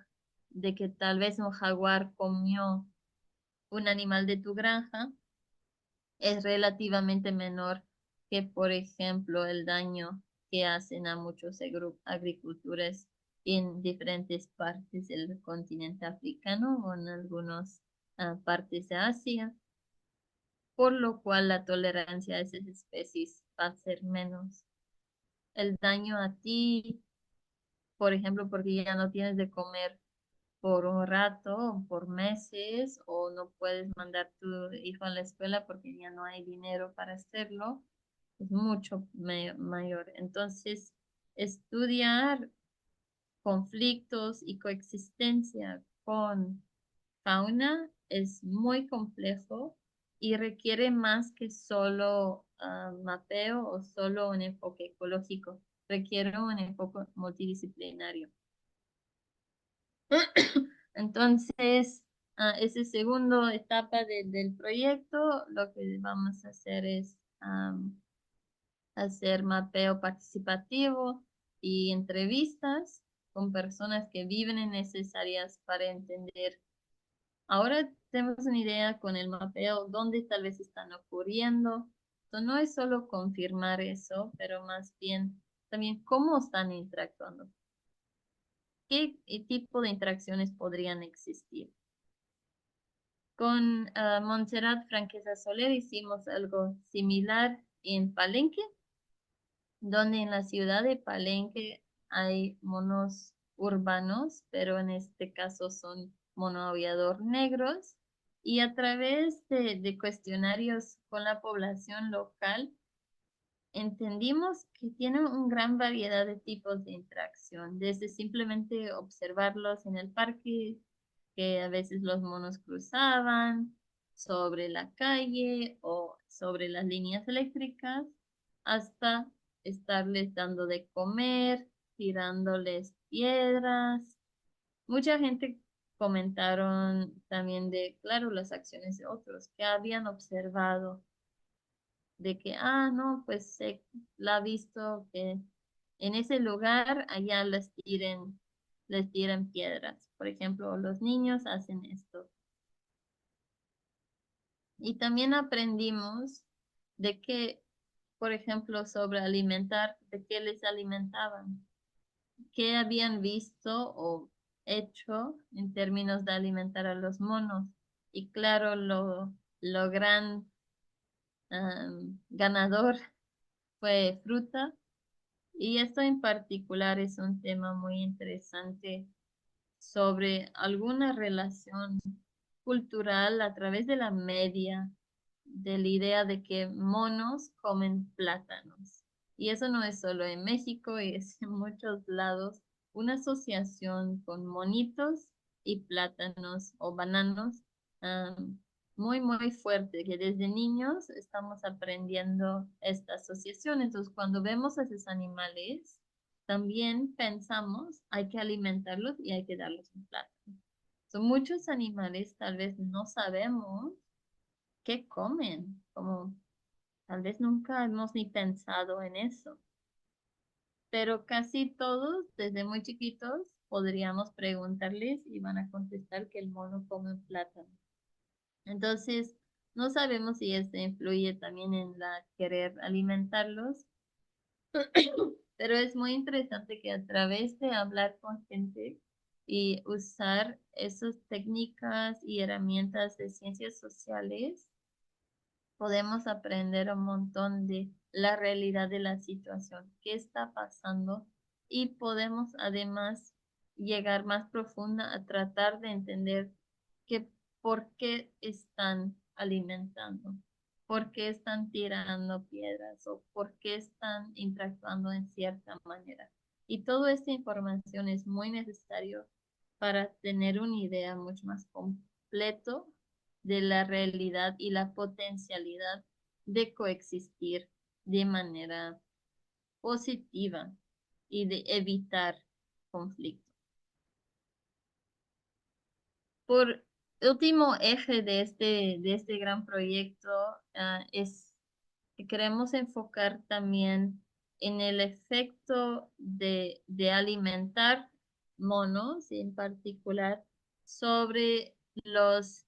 de que tal vez un jaguar comió un animal de tu granja es relativamente menor que, por ejemplo, el daño que hacen a muchos agricultores en diferentes partes del continente africano o en algunas partes de Asia, por lo cual la tolerancia a esas especies va a ser menos. El daño a ti, por ejemplo, porque ya no tienes de comer por un rato, por meses, o no puedes mandar tu hijo a la escuela porque ya no hay dinero para hacerlo, es mucho mayor. Entonces, estudiar conflictos y coexistencia con fauna es muy complejo y requiere más que solo mapeo o solo un enfoque ecológico, requiere un enfoque multidisciplinario. Entonces, esa segunda etapa del proyecto, lo que vamos a hacer es hacer mapeo participativo y entrevistas con personas que viven en esas áreas para entender. Ahora tenemos una idea con el mapeo dónde tal vez están ocurriendo. Entonces, no es solo confirmar eso, pero más bien también cómo están interactuando. ¿Qué tipo de interacciones podrían existir? Con Montserrat Franquesa Soler hicimos algo similar en Palenque, donde en la ciudad de Palenque hay monos urbanos, pero en este caso son monoaviador negros, y a través de cuestionarios con la población local, entendimos que tienen una gran variedad de tipos de interacción, desde simplemente observarlos en el parque, que a veces los monos cruzaban sobre la calle o sobre las líneas eléctricas, hasta estarles dando de comer, tirándoles piedras. Mucha gente comentaron también de, claro, las acciones de otros que habían observado de que, no, pues se la ha visto que en ese lugar allá les tiren piedras. Por ejemplo, los niños hacen esto. Y también aprendimos de que, por ejemplo, sobre alimentar, de qué les alimentaban, qué habían visto o hecho en términos de alimentar a los monos. Y claro, lo gran ganador fue fruta. Y esto en particular es un tema muy interesante sobre alguna relación cultural a través de la media, de la idea de que monos comen plátanos. Y eso no es solo en México, es en muchos lados una asociación con monitos y plátanos o bananos muy, muy fuerte, que desde niños estamos aprendiendo esta asociación. Entonces, cuando vemos a esos animales, también pensamos, hay que alimentarlos y hay que darles un plátano. Son muchos animales, tal vez no sabemos qué comen, como tal vez nunca hemos ni pensado en eso, pero casi todos, desde muy chiquitos, podríamos preguntarles y van a contestar que el mono come plátano. Entonces, no sabemos si esto influye también en la querer alimentarlos, pero es muy interesante que a través de hablar con gente y usar esas técnicas y herramientas de ciencias sociales, podemos aprender un montón de la realidad de la situación, qué está pasando y podemos además llegar más profunda a tratar de entender que por qué están alimentando, por qué están tirando piedras o por qué están interactuando en cierta manera. Y toda esta información es muy necesario para tener una idea mucho más completa de la realidad y la potencialidad de coexistir de manera positiva y de evitar conflicto. Por último eje de este gran proyecto es que queremos enfocar también en el efecto de alimentar monos en particular sobre los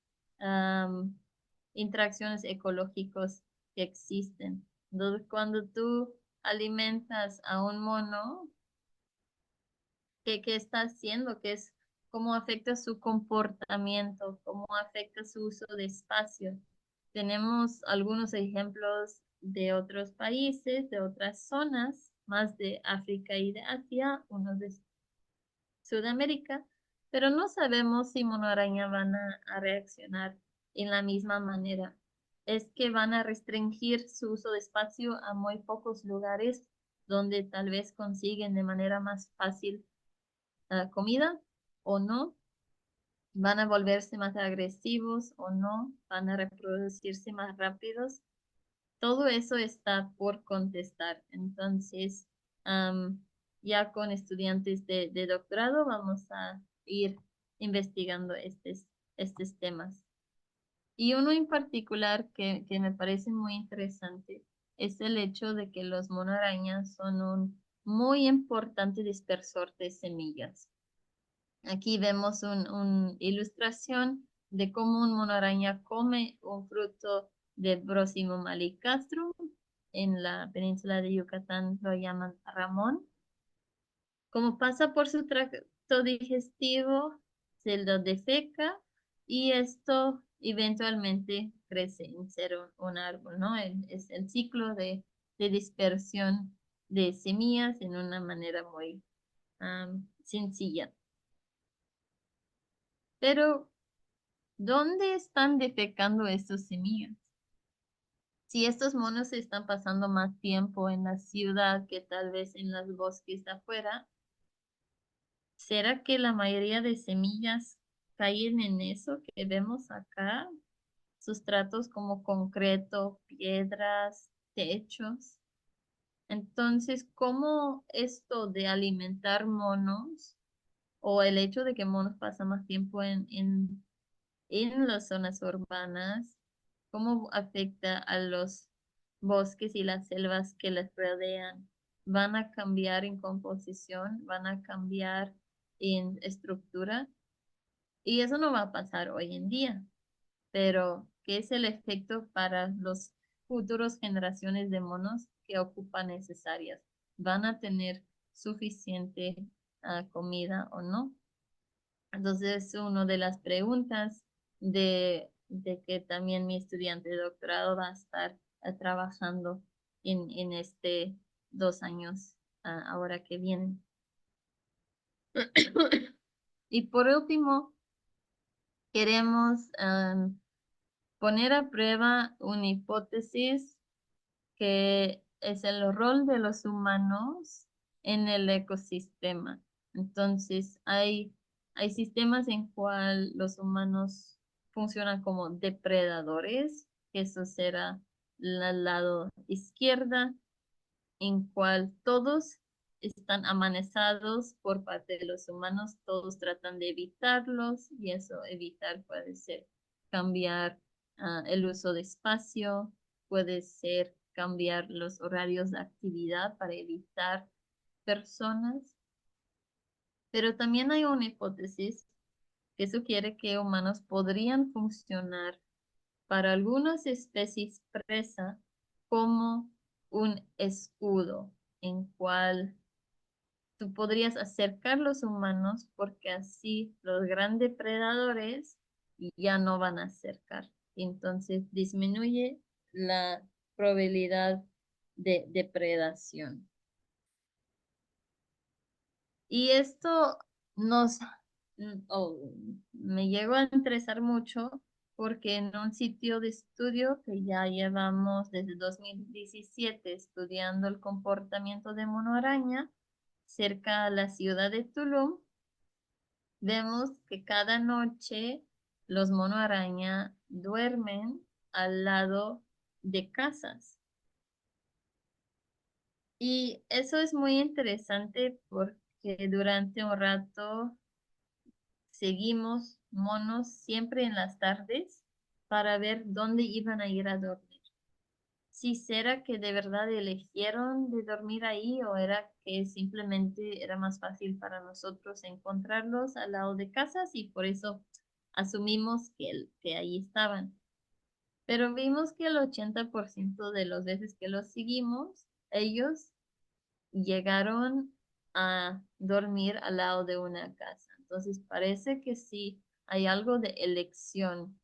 interacciones ecológicas que existen. Entonces, cuando tú alimentas a un mono, qué está haciendo? ¿Qué es, cómo afecta su comportamiento? ¿Cómo afecta su uso de espacio? Tenemos algunos ejemplos de otros países, de otras zonas, más de África y de Asia, unos de Sudamérica, pero no sabemos si monoaraña van a reaccionar en la misma manera. Es que van a restringir su uso de espacio a muy pocos lugares donde tal vez consiguen de manera más fácil comida o no, van a volverse más agresivos o no, van a reproducirse más rápidos. Todo eso está por contestar. Entonces, ya con estudiantes de doctorado vamos a ir investigando estos temas. Y uno en particular que me parece muy interesante es el hecho de que los monoarañas son un muy importante dispersor de semillas. Aquí vemos una ilustración de cómo un monoaraña come un fruto de Brosimum malicastrum. En la península de Yucatán lo llaman ramón. Como pasa por su tracto digestivo, se lo defeca y esto eventualmente crece en ser un árbol, ¿no? Es el ciclo de dispersión de semillas en una manera muy sencilla. Pero, ¿dónde están defecando estas semillas? Si estos monos están pasando más tiempo en la ciudad que tal vez en los bosques de afuera, ¿será que la mayoría de semillas caen en eso que vemos acá? Sustratos como concreto, piedras, techos. Entonces, ¿cómo esto de alimentar monos o el hecho de que monos pasan más tiempo en las zonas urbanas, cómo afecta a los bosques y las selvas que les rodean? ¿Van a cambiar en composición? ¿Van a cambiar en estructura? Y eso no va a pasar hoy en día, pero ¿qué es el efecto para las futuras generaciones de monos que ocupan necesarias? ¿Van a tener suficiente comida o no? Entonces, una de las preguntas de que también mi estudiante de doctorado va a estar trabajando en este 2 años ahora que vienen. Y por último, queremos poner a prueba una hipótesis que es el rol de los humanos en el ecosistema. Entonces, hay sistemas en cual los humanos funcionan como depredadores, que eso será el lado izquierda, en cual todos están amenazados por parte de los humanos, todos tratan de evitarlos y eso evitar puede ser cambiar el uso de espacio, puede ser cambiar los horarios de actividad para evitar personas, pero también hay una hipótesis que sugiere que humanos podrían funcionar para algunas especies presa como un escudo en cual tú podrías acercar los humanos porque así los grandes depredadores ya no van a acercar. Entonces disminuye la probabilidad de depredación. Y esto nos me llegó a interesar mucho porque en un sitio de estudio que ya llevamos desde 2017 estudiando el comportamiento de mono araña cerca a la ciudad de Tulum, vemos que cada noche los mono araña duermen al lado de casas. Y eso es muy interesante porque durante un rato seguimos monos siempre en las tardes para ver dónde iban a ir a dormir. Si será que de verdad eligieron de dormir ahí o era que simplemente era más fácil para nosotros encontrarlos al lado de casas y por eso asumimos que ahí estaban. Pero vimos que el 80% de las veces que los seguimos, ellos llegaron a dormir al lado de una casa. Entonces parece que sí hay algo de elección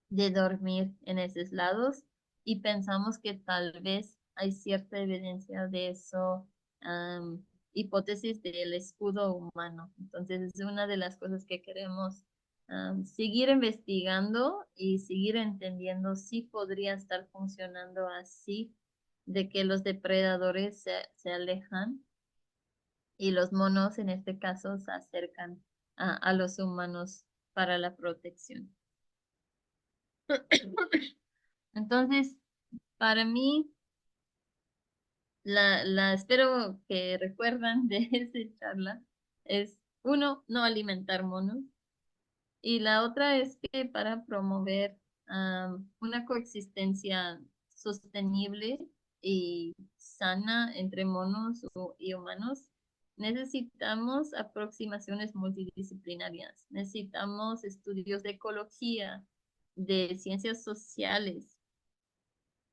de dormir en esos lados y pensamos que tal vez hay cierta evidencia de eso, hipótesis del escudo humano. Entonces es una de las cosas que queremos seguir investigando y seguir entendiendo si podría estar funcionando así, de que los depredadores se alejan y los monos en este caso se acercan a los humanos para la protección. Entonces, para mí, espero que recuerdan de esa charla, es uno, no alimentar monos, y la otra es que para promover una coexistencia sostenible y sana entre monos y humanos, necesitamos aproximaciones multidisciplinarias, necesitamos estudios de ecología, de ciencias sociales,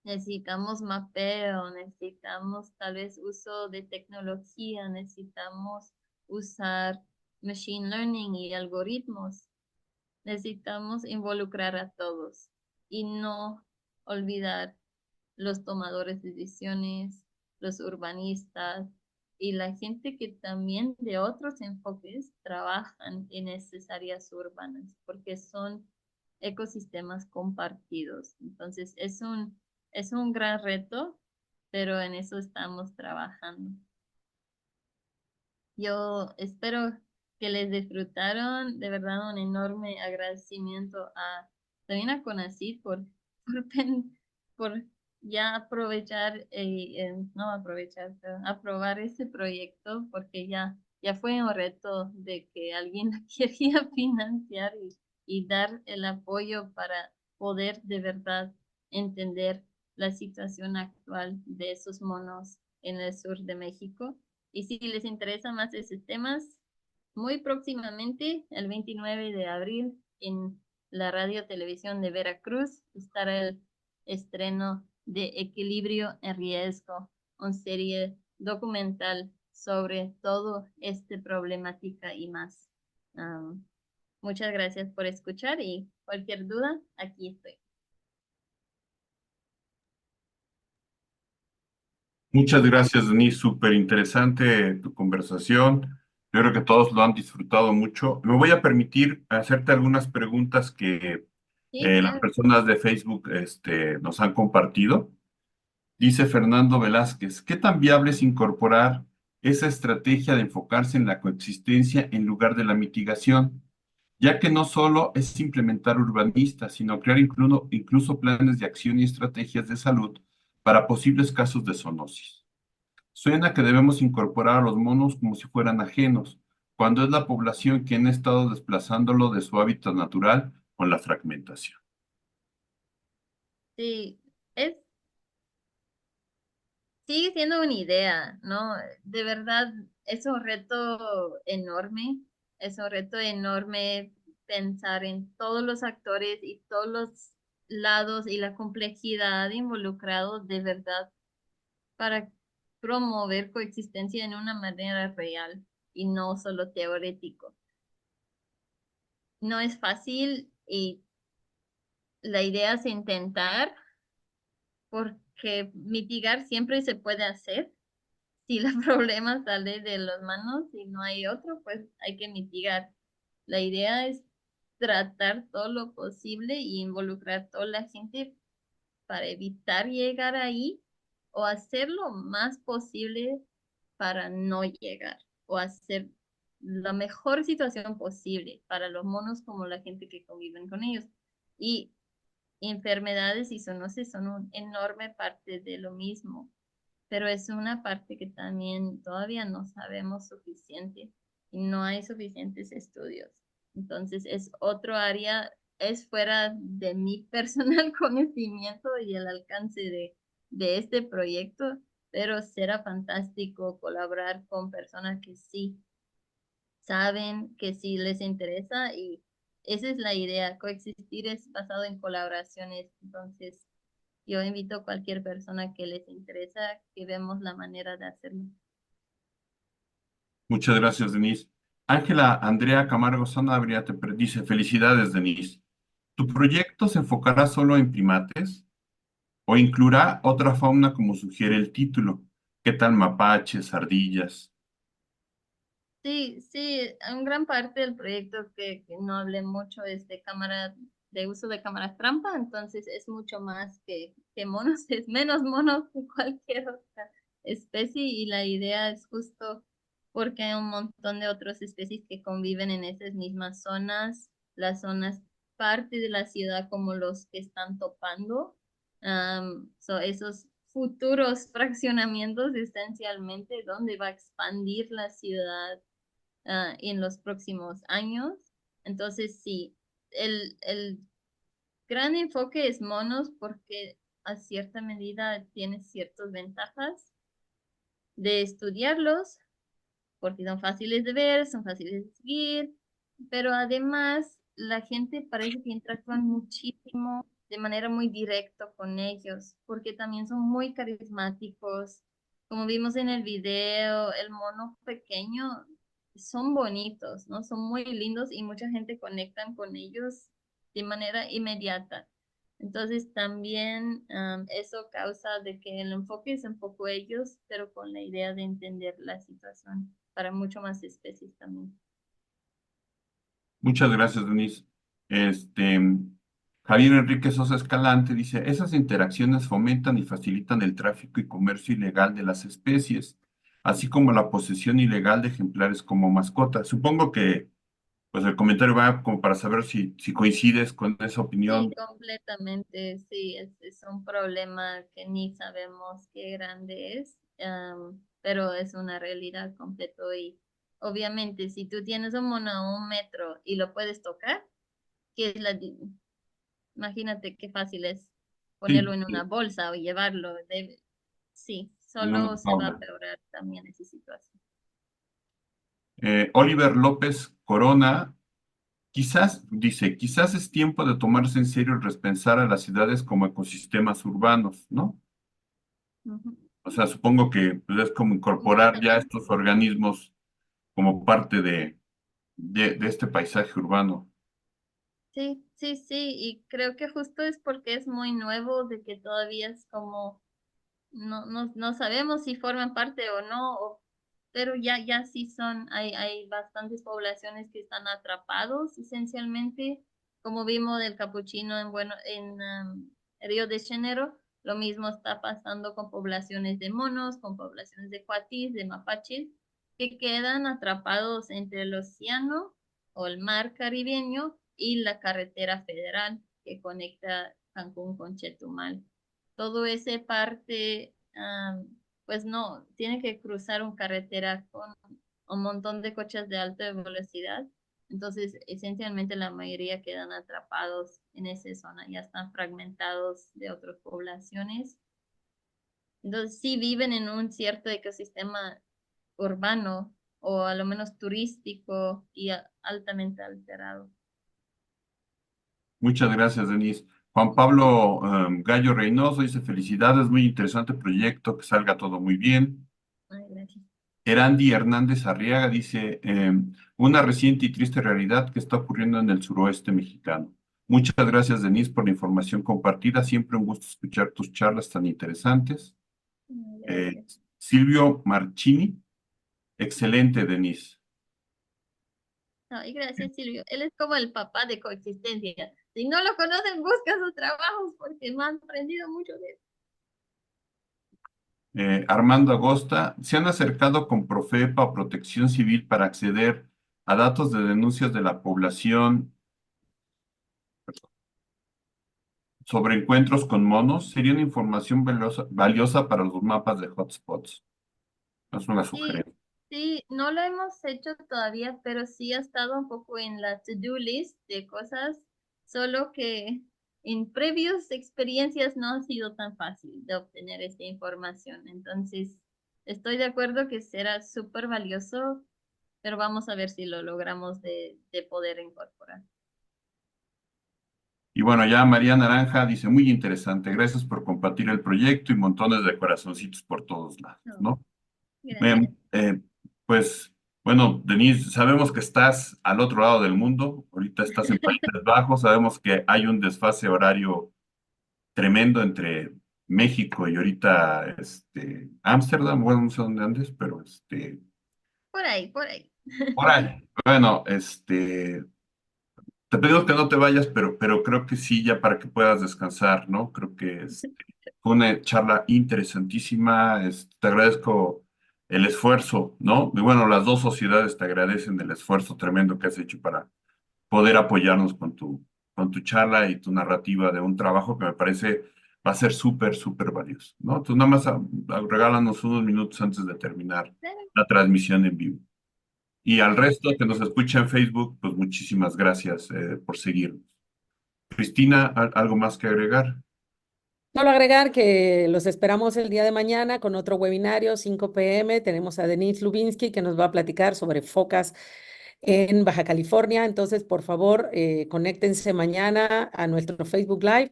necesitamos mapeo, necesitamos tal vez uso de tecnología, necesitamos usar machine learning y algoritmos. Necesitamos involucrar a todos y no olvidar los tomadores de decisiones, los urbanistas y la gente que también de otros enfoques trabajan en esas áreas urbanas, porque son ecosistemas compartidos. Entonces es un gran reto, pero en eso estamos trabajando. Yo espero que les disfrutaron. De verdad, un enorme agradecimiento también a CONACYT por ya aprovechar, no aprovechar, pero aprobar este proyecto, porque ya fue un reto de que alguien quería financiar y dar el apoyo para poder de verdad entender la situación actual de esos monos en el sur de México. Y si les interesa más esos temas, muy próximamente, el 29 de abril, en la Radio Televisión de Veracruz, estará el estreno de Equilibrio en Riesgo, una serie documental sobre todo esta problemática y más. Muchas gracias por escuchar y cualquier duda, aquí estoy. Muchas gracias, Denise. Súper interesante tu conversación. Yo creo que todos lo han disfrutado mucho. Me voy a permitir hacerte algunas preguntas que Sí, las claro. personas de Facebook nos han compartido. Dice Fernando Velázquez, ¿qué tan viable es incorporar esa estrategia de enfocarse en la coexistencia en lugar de la mitigación? Ya que no solo es implementar urbanistas, sino crear incluso planes de acción y estrategias de salud para posibles casos de zoonosis. Suena que debemos incorporar a los monos como si fueran ajenos, cuando es la población quien ha estado desplazándolo de su hábitat natural con la fragmentación. Sí, es, sigue siendo una idea, ¿no? De verdad, es un reto enorme, es un reto enorme pensar en todos los actores y todos los lados y la complejidad involucrados de verdad para promover coexistencia en una manera real y no solo teórico. No es fácil y la idea es intentar porque mitigar siempre se puede hacer. Si el problema sale de las manos y no hay otro, pues hay que mitigar. La idea es tratar todo lo posible y involucrar toda la gente para evitar llegar ahí o hacer lo más posible para no llegar o hacer la mejor situación posible para los monos como la gente que conviven con ellos. Y enfermedades y zoonosis son una enorme parte de lo mismo, pero es una parte que también todavía no sabemos suficiente y no hay suficientes estudios. Entonces es otro área, es fuera de mi personal conocimiento y el alcance de este proyecto, pero será fantástico colaborar con personas que sí saben, que sí les interesa y esa es la idea. Coexistir es basado en colaboraciones. Entonces, yo invito a cualquier persona que les interesa que vemos la manera de hacerlo. Muchas gracias, Denise. Ángela Andrea Camargo Sanabria dice, felicidades, Denise. ¿Tu proyecto se enfocará solo en primates o incluirá otra fauna como sugiere el título? ¿Qué tal mapaches, ardillas? Sí, sí, en gran parte del proyecto que no hablé mucho es de cámara, de uso de cámaras trampa, entonces es mucho más que monos, es menos monos que cualquier otra especie y la idea es justo porque hay un montón de otras especies que conviven en esas mismas zonas, las zonas parte de la ciudad como los que están topando, esos futuros fraccionamientos esencialmente donde va a expandir la ciudad en los próximos años. Entonces, sí, el gran enfoque es monos porque a cierta medida tiene ciertas ventajas de estudiarlos, porque son fáciles de ver, son fáciles de seguir, pero además la gente parece que interactúa muchísimo de manera muy directa con ellos, porque también son muy carismáticos. Como vimos en el video, el mono pequeño son bonitos, ¿no? Son muy lindos y mucha gente conecta con ellos de manera inmediata. Entonces también eso causa de que el enfoque es un poco ellos, pero con la idea de entender la situación para mucho más especies también. Muchas gracias, Denise. Este, Javier Enrique Sosa Escalante dice, esas interacciones fomentan y facilitan el tráfico y comercio ilegal de las especies, así como la posesión ilegal de ejemplares como mascotas. Supongo que pues el comentario va como para saber si coincides con esa Sí, opinión. completamente, sí, es un problema que ni sabemos qué grande es, pero es una realidad completo y obviamente si tú tienes un mono a 1 metro y lo puedes tocar, ¿qué es imagínate qué fácil es Sí, ponerlo en una bolsa o llevarlo. Sí, en una solo se va a jaula. empeorar también esa situación. Oliver López Corona, quizás es tiempo de tomarse en serio el repensar a las ciudades como ecosistemas urbanos, ¿no? Ujú. O sea, supongo que pues, es como incorporar ya Completamente. estos organismos como parte de. de este paisaje urbano. Sí, sí, sí, y creo que justo es porque es muy nuevo, de que todavía es como, no sabemos si forman parte o no, pero ya sí son, hay bastantes poblaciones que están atrapados esencialmente, como vimos del capuchino en Río de Janeiro, lo mismo está pasando con poblaciones de monos, con poblaciones de cuatis, de mapaches, que quedan atrapados entre el océano o el mar caribeño y la carretera federal que conecta Cancún con Chetumal. Todo ese parte, pues no, tiene que cruzar una carretera con un montón de coches de alta velocidad. Entonces, esencialmente la mayoría quedan atrapados en esa zona, ya están fragmentados de otras poblaciones. Entonces, sí viven en un cierto ecosistema urbano o a lo menos turístico y altamente alterado. Muchas gracias, Denise. Juan Pablo Gallo Reynoso dice, felicidades, muy interesante proyecto, que salga todo muy bien. Ay, gracias. Erandi Hernández Arriaga dice, una reciente y triste realidad que está ocurriendo en el suroeste mexicano. Muchas gracias, Denise, por la información compartida. Siempre un gusto escuchar tus charlas tan interesantes. Ay, gracias. Silvio Marchini, excelente, Denise. Ay, gracias, Silvio. Él es como el papá de coexistencia. Si no lo conocen, busca sus trabajos porque me han aprendido mucho de él. Armando Agosta, ¿se han acercado con Profepa o Protección Civil para acceder a datos de denuncias de la población sobre encuentros con monos? Sería una información valiosa para los mapas de hotspots. Es una Sí, sugerencia. sí, no lo hemos hecho todavía, pero sí ha estado un poco en la to-do list de cosas, solo que en previas experiencias no ha sido tan fácil de obtener esta información. Entonces, estoy de acuerdo que será súper valioso, pero vamos a ver si lo logramos de poder incorporar. Y bueno, ya María Naranja dice, muy interesante, gracias por compartir el proyecto y montones de corazoncitos por todos lados, No, ¿no? gracias. Pues, bueno, Denise, sabemos que estás al otro lado del mundo, ahorita estás en Países Bajos, sabemos que hay un desfase horario tremendo entre México y ahorita, Ámsterdam, bueno, no sé dónde andes, pero, Por ahí, por ahí. por ahí. Bueno, te pedimos que no te vayas, pero creo que sí, ya para que puedas descansar, ¿no? Creo que fue una charla interesantísima. Te agradezco el esfuerzo, ¿no? Y bueno, las dos sociedades te agradecen el esfuerzo tremendo que has hecho para poder apoyarnos con tu charla y tu narrativa de un trabajo que me parece va a ser súper, súper valioso, ¿no? Entonces, nada más regálanos unos minutos antes de terminar la transmisión en vivo. Y al resto que nos escucha en Facebook, pues muchísimas gracias por seguirnos. Cristina, ¿algo más que agregar? Solo agregar que los esperamos el día de mañana con otro webinario, 5 p.m. Tenemos a Denise Lubinsky que nos va a platicar sobre focas en Baja California. Entonces, por favor, conéctense mañana a nuestro Facebook Live,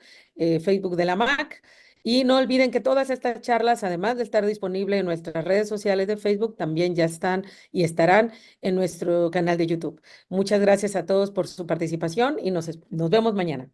Facebook de la MAC. Y no olviden que todas estas charlas, además de estar disponibles en nuestras redes sociales de Facebook, también ya están y estarán en nuestro canal de YouTube. Muchas gracias a todos por su participación y nos vemos mañana.